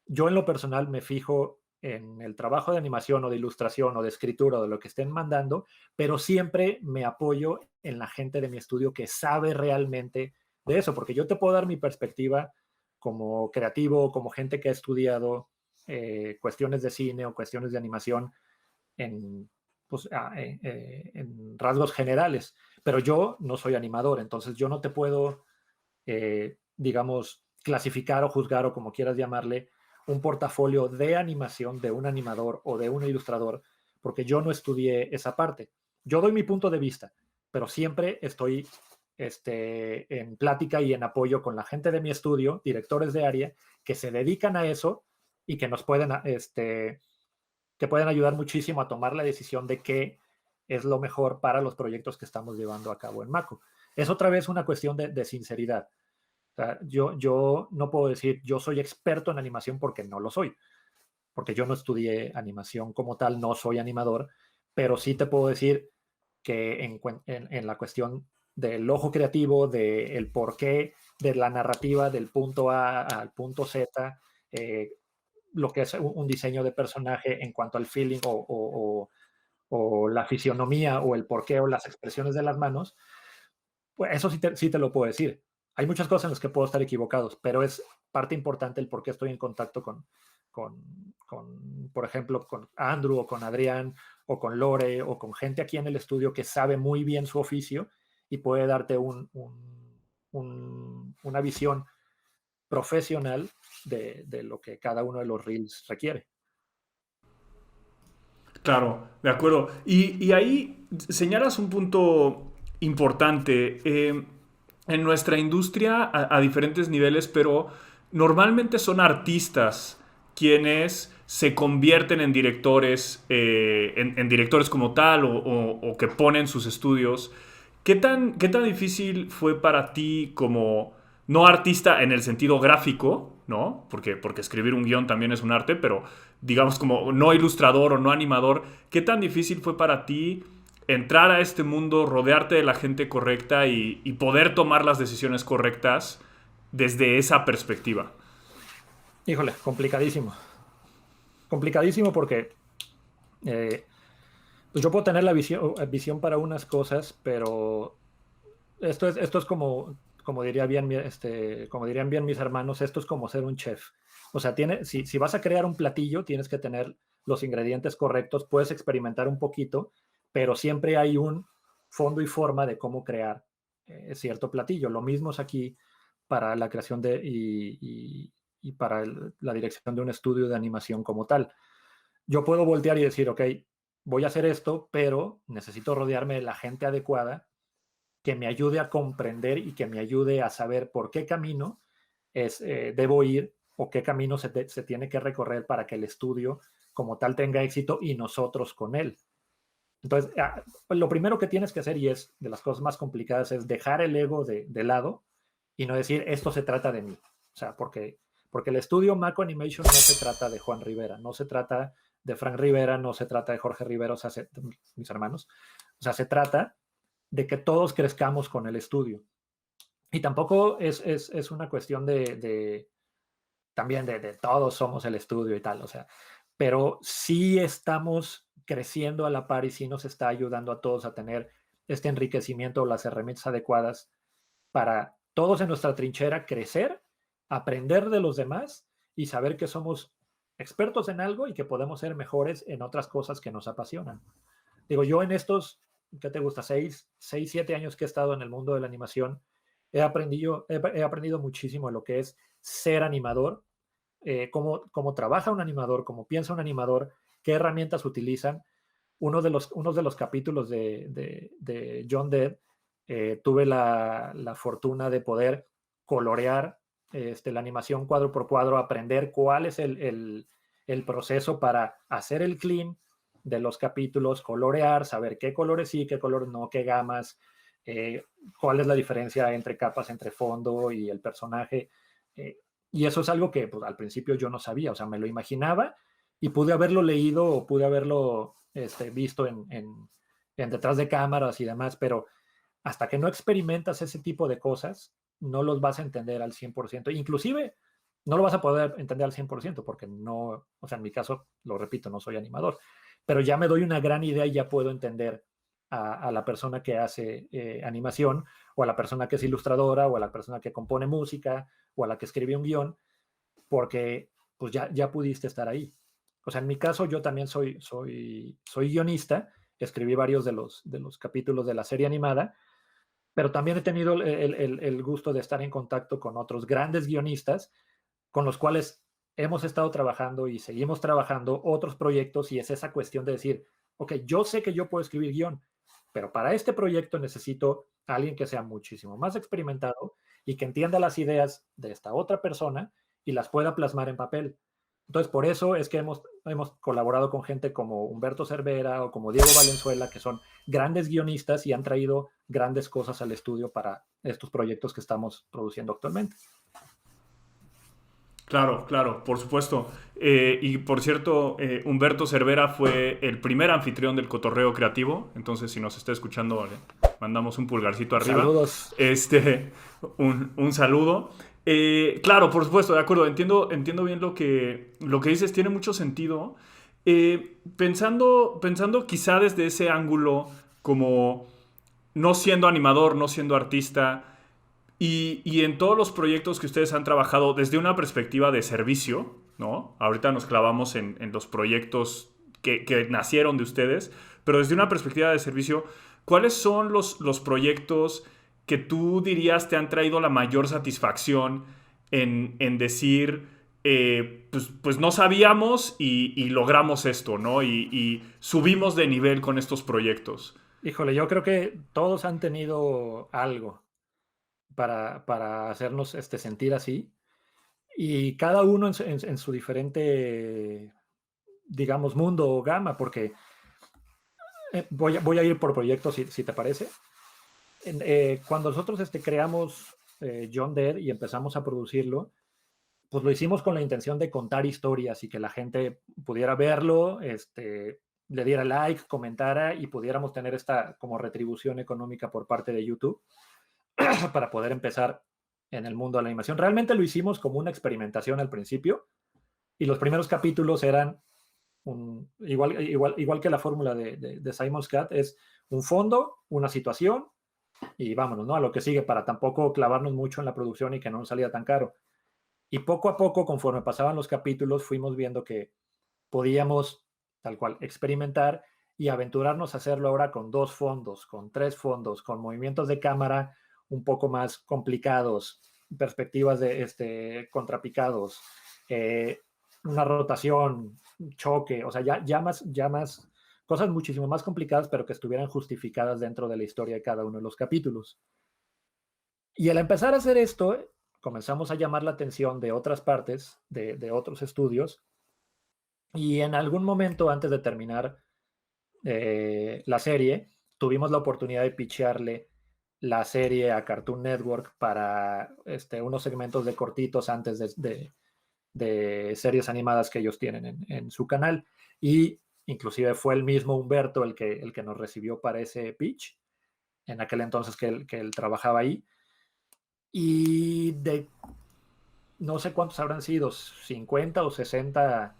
Yo en lo personal me fijo en el trabajo de animación o de ilustración o de escritura o de lo que estén mandando, pero siempre me apoyo en la gente de mi estudio que sabe realmente de eso, porque yo te puedo dar mi perspectiva como creativo, como gente que ha estudiado, cuestiones de cine o cuestiones de animación en, pues, en rasgos generales, pero yo no soy animador, entonces yo no te puedo, digamos, clasificar o juzgar o como quieras llamarle, un portafolio de animación de un animador o de un ilustrador, porque yo no estudié esa parte. Yo doy mi punto de vista, pero siempre estoy en plática y en apoyo con la gente de mi estudio, directores de área, que se dedican a eso y que nos pueden, que pueden ayudar muchísimo a tomar la decisión de qué es lo mejor para los proyectos que estamos llevando a cabo en Mako. Es otra vez una cuestión de sinceridad. O sea, yo no puedo decir yo soy experto en animación porque no lo soy, porque yo no estudié animación como tal, no soy animador, pero sí te puedo decir que en la cuestión del ojo creativo, del porqué, de la narrativa del punto A al punto Z, lo que es un diseño de personaje en cuanto al feeling o la fisionomía o el porqué o las expresiones de las manos, pues eso sí te lo puedo decir. Hay muchas cosas en las que puedo estar equivocados, pero es parte importante el por qué estoy en contacto por ejemplo, con Andrew o con Adrián o con Lore o con gente aquí en el estudio que sabe muy bien su oficio y puede darte una visión profesional de lo que cada uno de los reels requiere. Claro, de acuerdo. Y ahí señalas un punto importante. En nuestra industria, a diferentes niveles, pero normalmente son artistas quienes se convierten en directores, en directores como tal, o que ponen sus estudios. Qué tan difícil fue para ti como, no artista en el sentido gráfico, ¿no? Porque escribir un guión también es un arte, pero digamos como no ilustrador o no animador, ¿qué tan difícil fue para ti entrar a este mundo, rodearte de la gente correcta y poder tomar las decisiones correctas desde esa perspectiva? Híjole, complicadísimo. Complicadísimo porque eh, pues yo puedo tener la visión para unas cosas, pero esto es como diría bien, como dirían bien mis hermanos, esto es como ser un chef. O sea, si vas a crear un platillo, tienes que tener los ingredientes correctos, puedes experimentar un poquito, pero siempre hay un fondo y forma de cómo crear cierto platillo. Lo mismo es aquí para la creación y para la dirección de un estudio de animación como tal. Yo puedo voltear y decir, ok, voy a hacer esto, pero necesito rodearme de la gente adecuada que me ayude a comprender y que me ayude a saber por qué camino debo ir o qué camino se tiene que recorrer para que el estudio como tal tenga éxito y nosotros con él. Entonces, pues lo primero que tienes que hacer, y es de las cosas más complicadas, es dejar el ego de lado y no decir, esto se trata de mí. O sea, porque el estudio Mako Animation no se trata de Juan Rivera, no se trata de Frank Rivera, no se trata de Jorge Rivera, o sea, mis hermanos. O sea, se trata de que todos crezcamos con el estudio. Y tampoco es una cuestión también de todos somos el estudio y tal, o sea, pero sí estamos creciendo a la par y sí nos está ayudando a todos a tener este enriquecimiento, las herramientas adecuadas para todos en nuestra trinchera crecer, aprender de los demás y saber que somos expertos en algo y que podemos ser mejores en otras cosas que nos apasionan. Digo, yo en estos, ¿qué te gusta? 7 años que he estado en el mundo de la animación, he aprendido muchísimo de lo que es ser animador, cómo trabaja un animador, cómo piensa un animador, qué herramientas utilizan. Uno de los capítulos de John Dead, tuve la fortuna de poder colorear la animación cuadro por cuadro, aprender cuál es el proceso para hacer el clean de los capítulos, colorear, saber qué colores sí, qué colores no, qué gamas, cuál es la diferencia entre capas, entre fondo y el personaje. Y eso es algo que pues, al principio yo no sabía, o sea, me lo imaginaba y pude haberlo leído o pude haberlo visto en detrás de cámaras y demás, pero hasta que no experimentas ese tipo de cosas, no los vas a entender al 100%. Inclusive, no lo vas a poder entender al 100% porque no, o sea, en mi caso, lo repito, no soy animador, pero ya me doy una gran idea y ya puedo entender a la persona que hace animación o a la persona que es ilustradora o a la persona que compone música o a la que escribe un guión, porque pues ya pudiste estar ahí. O sea, en mi caso yo también soy guionista, escribí varios de los capítulos de la serie animada, pero también he tenido el gusto de estar en contacto con otros grandes guionistas con los cuales hemos estado trabajando y seguimos trabajando otros proyectos, y es esa cuestión de decir, ok, yo sé que yo puedo escribir guión, pero para este proyecto necesito a alguien que sea muchísimo más experimentado y que entienda las ideas de esta otra persona y las pueda plasmar en papel. Entonces, por eso es que hemos colaborado con gente como Humberto Cervera o como Diego Valenzuela, que son grandes guionistas y han traído grandes cosas al estudio para estos proyectos que estamos produciendo actualmente. Claro, claro, por supuesto. Y por cierto, Humberto Cervera fue el primer anfitrión del Cotorreo Creativo. Entonces, si nos está escuchando, le mandamos un pulgarcito arriba. Saludos. Un saludo. Claro, por supuesto, de acuerdo. Entiendo bien lo que dices. Tiene mucho sentido. Pensando quizá desde ese ángulo, como no siendo animador, no siendo artista. Y en todos los proyectos que ustedes han trabajado desde una perspectiva de servicio, ¿no? Ahorita nos clavamos en los proyectos que nacieron de ustedes, pero desde una perspectiva de servicio, ¿cuáles son los proyectos que tú dirías te han traído la mayor satisfacción en decir, pues no sabíamos y logramos esto, ¿no? Y subimos de nivel con estos proyectos? Híjole, yo creo que todos han tenido algo para hacernos sentir así, y cada uno en su diferente, digamos, mundo o gama, porque voy a ir por proyectos, si te parece. Cuando nosotros creamos John Deere y empezamos a producirlo, pues lo hicimos con la intención de contar historias y que la gente pudiera verlo, le diera like, comentara y pudiéramos tener esta como retribución económica por parte de YouTube para poder empezar en el mundo de la animación. Realmente lo hicimos como una experimentación al principio, y los primeros capítulos eran igual que la fórmula de Simon's Cat, es un fondo, una situación y vámonos, ¿no? A lo que sigue, para tampoco clavarnos mucho en la producción y que no nos salía tan caro. Y poco a poco, conforme pasaban los capítulos, fuimos viendo que podíamos tal cual experimentar y aventurarnos a hacerlo ahora con 2 fondos, con 3 fondos, con movimientos de cámara un poco más complicados, perspectivas de contrapicados, una rotación, choque, o sea, ya más cosas muchísimo más complicadas, pero que estuvieran justificadas dentro de la historia de cada uno de los capítulos. Y al empezar a hacer esto, comenzamos a llamar la atención de otras partes, de otros estudios, y en algún momento antes de terminar la serie, tuvimos la oportunidad de pitchearle la serie a Cartoon Network para unos segmentos de cortitos antes de series animadas que ellos tienen en su canal. Y inclusive fue el mismo Humberto el que nos recibió para ese pitch, en aquel entonces que él trabajaba ahí. Y de no sé cuántos habrán sido, 50 o 60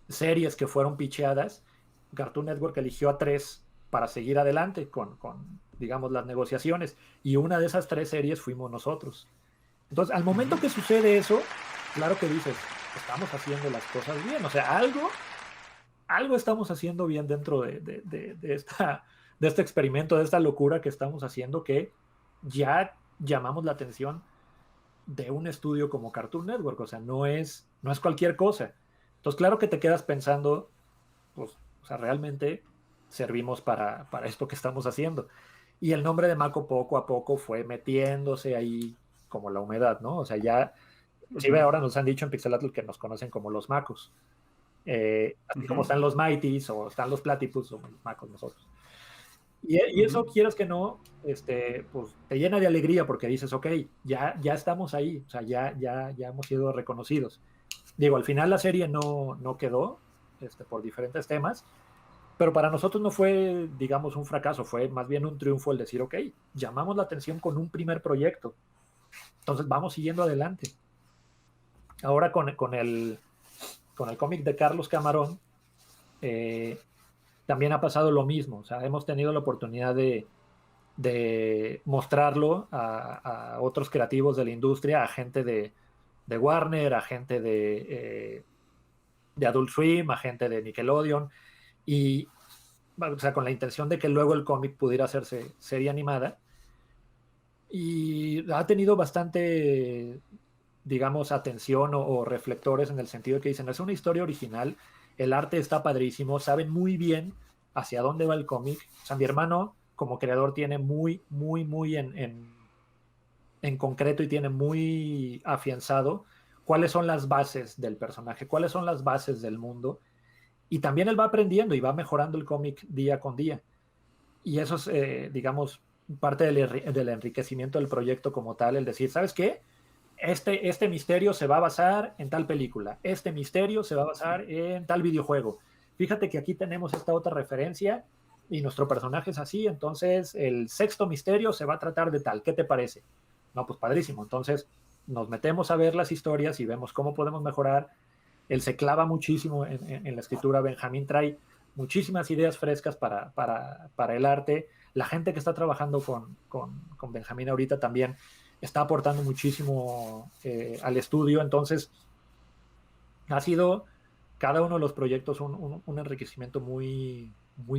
series que fueron pitcheadas, Cartoon Network eligió a 3 para seguir adelante con, digamos, las negociaciones, y una de esas 3 series fuimos nosotros. Entonces, al momento que sucede eso, claro que dices, estamos haciendo las cosas bien, o sea, algo estamos haciendo bien dentro de este experimento, de esta locura que estamos haciendo, que ya llamamos la atención de un estudio como Cartoon Network, o sea, no es cualquier cosa. Entonces, claro que te quedas pensando, pues, o sea, realmente servimos para esto que estamos haciendo. Y el nombre de Mako poco a poco fue metiéndose ahí como la humedad, ¿no? O sea, ya, inclusive ahora nos han dicho en Pixelatl que nos conocen como los Macos. Así como están los Mighties o están los Platypus, somos los Macos nosotros. Y eso, quieras que no, pues te llena de alegría porque dices, ok, ya estamos ahí, o sea, ya hemos sido reconocidos. Digo, al final la serie no quedó por diferentes temas, pero para nosotros no fue, digamos, un fracaso, fue más bien un triunfo el decir, ok, llamamos la atención con un primer proyecto, entonces vamos siguiendo adelante. Ahora con el cómic de Carlos Camarón, también ha pasado lo mismo, o sea, hemos tenido la oportunidad de mostrarlo a otros creativos de la industria, a gente de Warner, a gente de Adult Swim, a gente de Nickelodeon, y o sea, con la intención de que luego el cómic pudiera hacerse serie animada. Y ha tenido bastante, digamos, atención o reflectores en el sentido de que dicen, es una historia original, el arte está padrísimo, saben muy bien hacia dónde va el cómic. O sea, mi hermano como creador tiene muy en concreto y tiene muy afianzado cuáles son las bases del personaje, cuáles son las bases del mundo. Y también él va aprendiendo y va mejorando el cómic día con día. Y eso es, digamos, parte del enriquecimiento del proyecto como tal, el decir, ¿sabes qué? Este misterio se va a basar en tal película, este misterio se va a basar en tal videojuego. Fíjate que aquí tenemos esta otra referencia y nuestro personaje es así, entonces el sexto misterio se va a tratar de tal, ¿qué te parece? No, pues padrísimo, entonces nos metemos a ver las historias y vemos cómo podemos mejorar. Él se clava muchísimo en la escritura, Benjamín trae muchísimas ideas frescas para el arte. La gente que está trabajando con Benjamín ahorita también está aportando muchísimo al estudio. Entonces, ha sido cada uno de los proyectos un enriquecimiento muy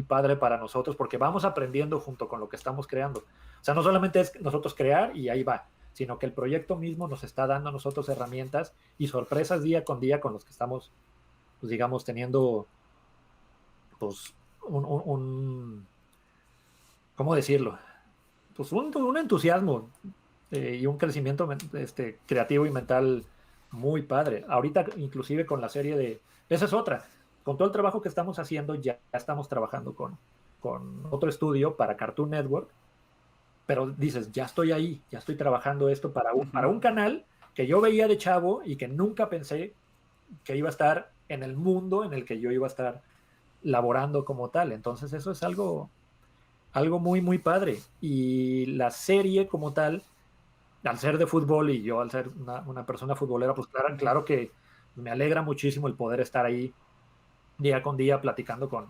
padre para nosotros porque vamos aprendiendo junto con lo que estamos creando. O sea, no solamente es nosotros crear y ahí va, sino que el proyecto mismo nos está dando a nosotros herramientas y sorpresas día con día con los que estamos, pues, digamos, teniendo, pues, ¿cómo decirlo? Pues un entusiasmo y un crecimiento creativo y mental muy padre. Ahorita, inclusive con la serie de... Esa es otra. Con todo el trabajo que estamos haciendo, ya estamos trabajando con otro estudio para Cartoon Network, pero dices, ya estoy ahí, ya estoy trabajando esto para un canal que yo veía de chavo y que nunca pensé que iba a estar en el mundo en el que yo iba a estar laborando como tal. Entonces eso es algo muy padre. Y la serie como tal, al ser de fútbol y yo al ser una persona futbolera, pues claro que me alegra muchísimo el poder estar ahí día con día platicando con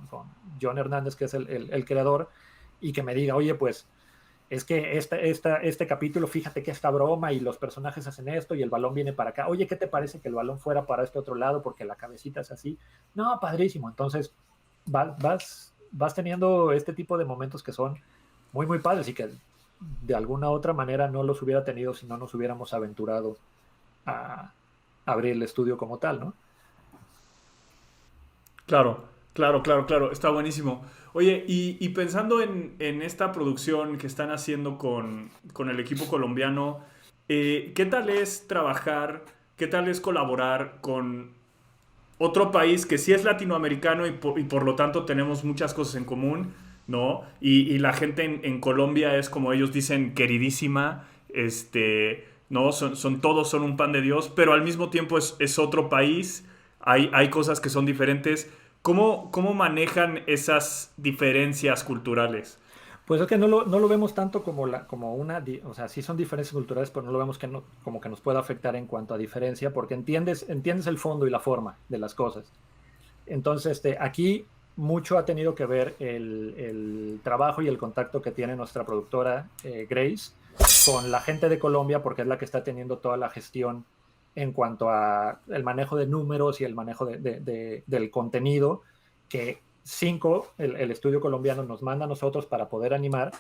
John Hernández, que es el creador, y que me diga, oye, pues es que este capítulo, fíjate que esta broma y los personajes hacen esto y el balón viene para acá. Oye, ¿qué te parece que el balón fuera para este otro lado porque la cabecita es así? No, padrísimo. Entonces vas teniendo este tipo de momentos que son muy padres y que de alguna otra manera no los hubiera tenido si no nos hubiéramos aventurado a abrir el estudio como tal, ¿no? Claro, claro, está buenísimo. Oye, y pensando en esta producción que están haciendo con el equipo colombiano, ¿qué tal es trabajar, qué tal es colaborar con otro país que sí es latinoamericano y por lo tanto tenemos muchas cosas en común, ¿no? Y la gente en Colombia es como ellos dicen, queridísima, ¿no? Todos son un pan de Dios, pero al mismo tiempo es otro país, hay cosas que son diferentes. ¿Cómo manejan esas diferencias culturales? Pues es que no lo vemos tanto como o sea, sí son diferencias culturales, pero no lo vemos como que nos pueda afectar en cuanto a diferencia, porque entiendes el fondo y la forma de las cosas. Entonces, aquí mucho ha tenido que ver el trabajo y el contacto que tiene nuestra productora Grace con la gente de Colombia, porque es la que está teniendo toda la gestión en cuanto a el manejo de números y el manejo del contenido que el estudio colombiano nos manda a nosotros para poder animar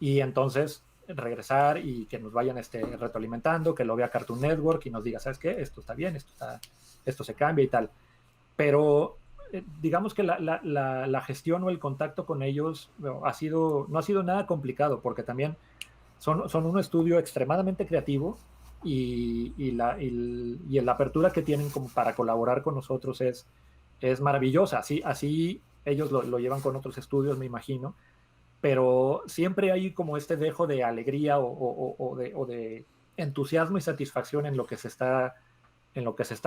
y entonces regresar y que nos vayan retroalimentando, que lo vea Cartoon Network y nos diga, ¿sabes qué? Esto está bien, esto se cambia y tal. Pero digamos que la gestión o el contacto con ellos no ha sido nada complicado, porque también son un estudio extremadamente creativo y la apertura que tienen como para colaborar con nosotros es maravillosa. Así ellos lo llevan con otros estudios, me imagino, pero siempre hay como este dejo de alegría o de entusiasmo y satisfacción en lo que se está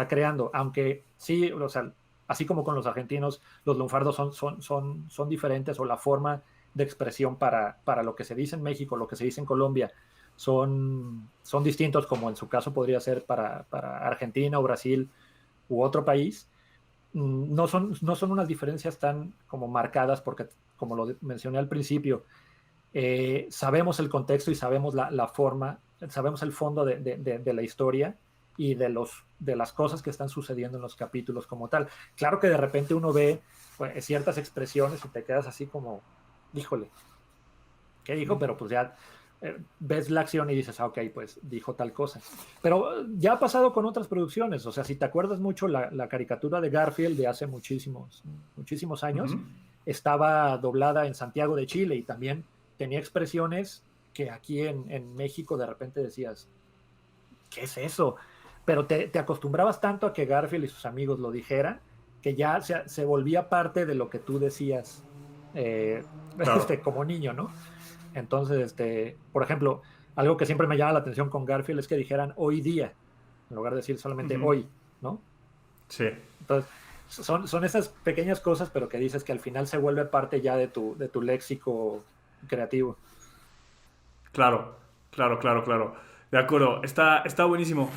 creando, aunque sí, o sea, así como con los argentinos, los lunfardos son diferentes o la forma de expresión para lo que se dice en México, lo que se dice en Colombia, son distintos, como en su caso podría ser para Argentina o Brasil u otro país. No son unas diferencias tan como marcadas porque, como lo mencioné al principio, sabemos el contexto y sabemos la forma, sabemos el fondo de la historia y de las cosas que están sucediendo en los capítulos como tal. Claro que de repente uno ve pues, ciertas expresiones y te quedas así como, híjole, ¿qué dijo? Pero pues ya ves la acción y dices, ok, pues dijo tal cosa. Pero ya ha pasado con otras producciones, o sea, si te acuerdas mucho, la caricatura de Garfield de hace muchísimos años, estaba doblada en Santiago de Chile y también tenía expresiones que aquí en México de repente decías, ¿qué es eso? Pero te acostumbrabas tanto a que Garfield y sus amigos lo dijeran que ya se volvía parte de lo que tú decías Claro. como niño, ¿no? Entonces, por ejemplo, algo que siempre me llama la atención con Garfield es que dijeran hoy día, en lugar de decir solamente hoy, ¿no? Sí. Entonces, son esas pequeñas cosas, pero que dices que al final se vuelve parte ya de tu léxico creativo. Claro, claro. De acuerdo, está buenísimo.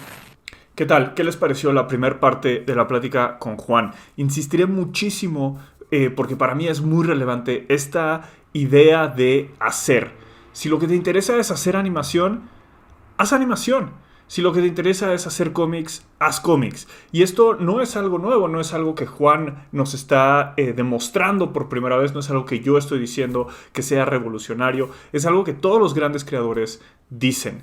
¿Qué tal? ¿Qué les pareció la primera parte de la plática con Juan? Insistiré muchísimo porque para mí es muy relevante esta idea de hacer. Si lo que te interesa es hacer animación, haz animación. Si lo que te interesa es hacer cómics, haz cómics. Y esto no es algo nuevo, no es algo que Juan nos está demostrando por primera vez, no es algo que yo estoy diciendo que sea revolucionario, es algo que todos los grandes creadores dicen.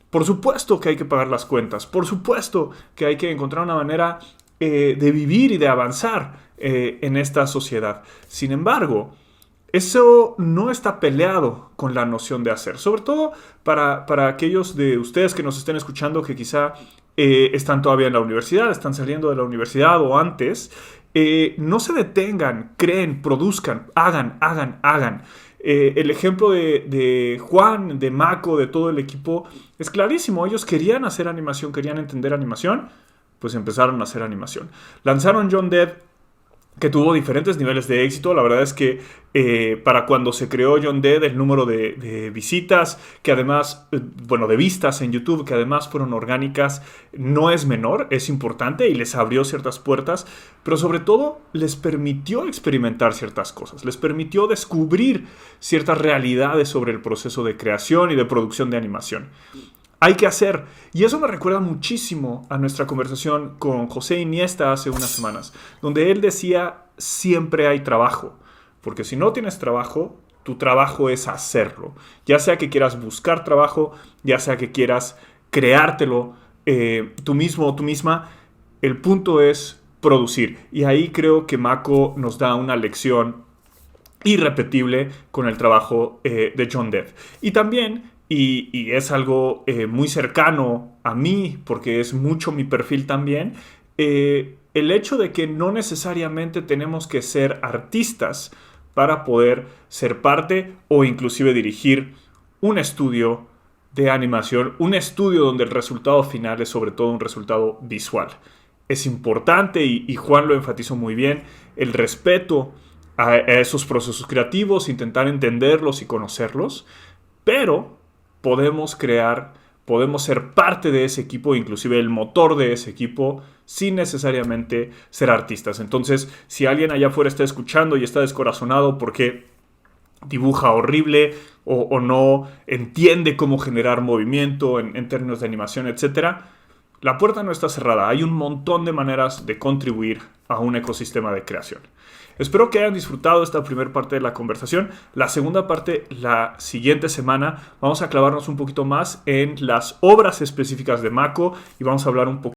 Por supuesto que hay que pagar las cuentas, por supuesto que hay que encontrar una manera de vivir y de avanzar en esta sociedad. Sin embargo, eso no está peleado con la noción de hacer. Sobre todo para aquellos de ustedes que nos estén escuchando que quizá están todavía en la universidad, están saliendo de la universidad o antes. No se detengan, creen, produzcan, hagan. El ejemplo de Juan, de Mako, de todo el equipo es clarísimo. Ellos querían hacer animación, querían entender animación, pues empezaron a hacer animación. Lanzaron John Dead, que tuvo diferentes niveles de éxito. La verdad es que para cuando se creó John Dead, el número de visitas, que además, de vistas en YouTube, que además fueron orgánicas, no es menor, es importante y les abrió ciertas puertas, pero sobre todo les permitió experimentar ciertas cosas, les permitió descubrir ciertas realidades sobre el proceso de creación y de producción de animación. Hay que hacer. Y eso me recuerda muchísimo a nuestra conversación con José Iniesta hace unas semanas, donde él decía, siempre hay trabajo. Porque si no tienes trabajo, tu trabajo es hacerlo. Ya sea que quieras buscar trabajo, ya sea que quieras creártelo tú mismo o tú misma, el punto es producir. Y ahí creo que Mako nos da una lección irrepetible con el trabajo de John Dev. Y también, y es algo muy cercano a mí, porque es mucho mi perfil también, el hecho de que no necesariamente tenemos que ser artistas para poder ser parte o inclusive dirigir un estudio de animación, un estudio donde el resultado final es sobre todo un resultado visual. Es importante, y Juan lo enfatizó muy bien, el respeto a esos procesos creativos, intentar entenderlos y conocerlos, pero podemos crear, podemos ser parte de ese equipo, inclusive el motor de ese equipo, sin necesariamente ser artistas. Entonces, si alguien allá afuera está escuchando y está descorazonado porque dibuja horrible o no entiende cómo generar movimiento en términos de animación, etc., la puerta no está cerrada. Hay un montón de maneras de contribuir a un ecosistema de creación. Espero que hayan disfrutado esta primera parte de la conversación. La segunda parte, la siguiente semana, vamos a clavarnos un poquito más en las obras específicas de Mako y vamos a hablar un poco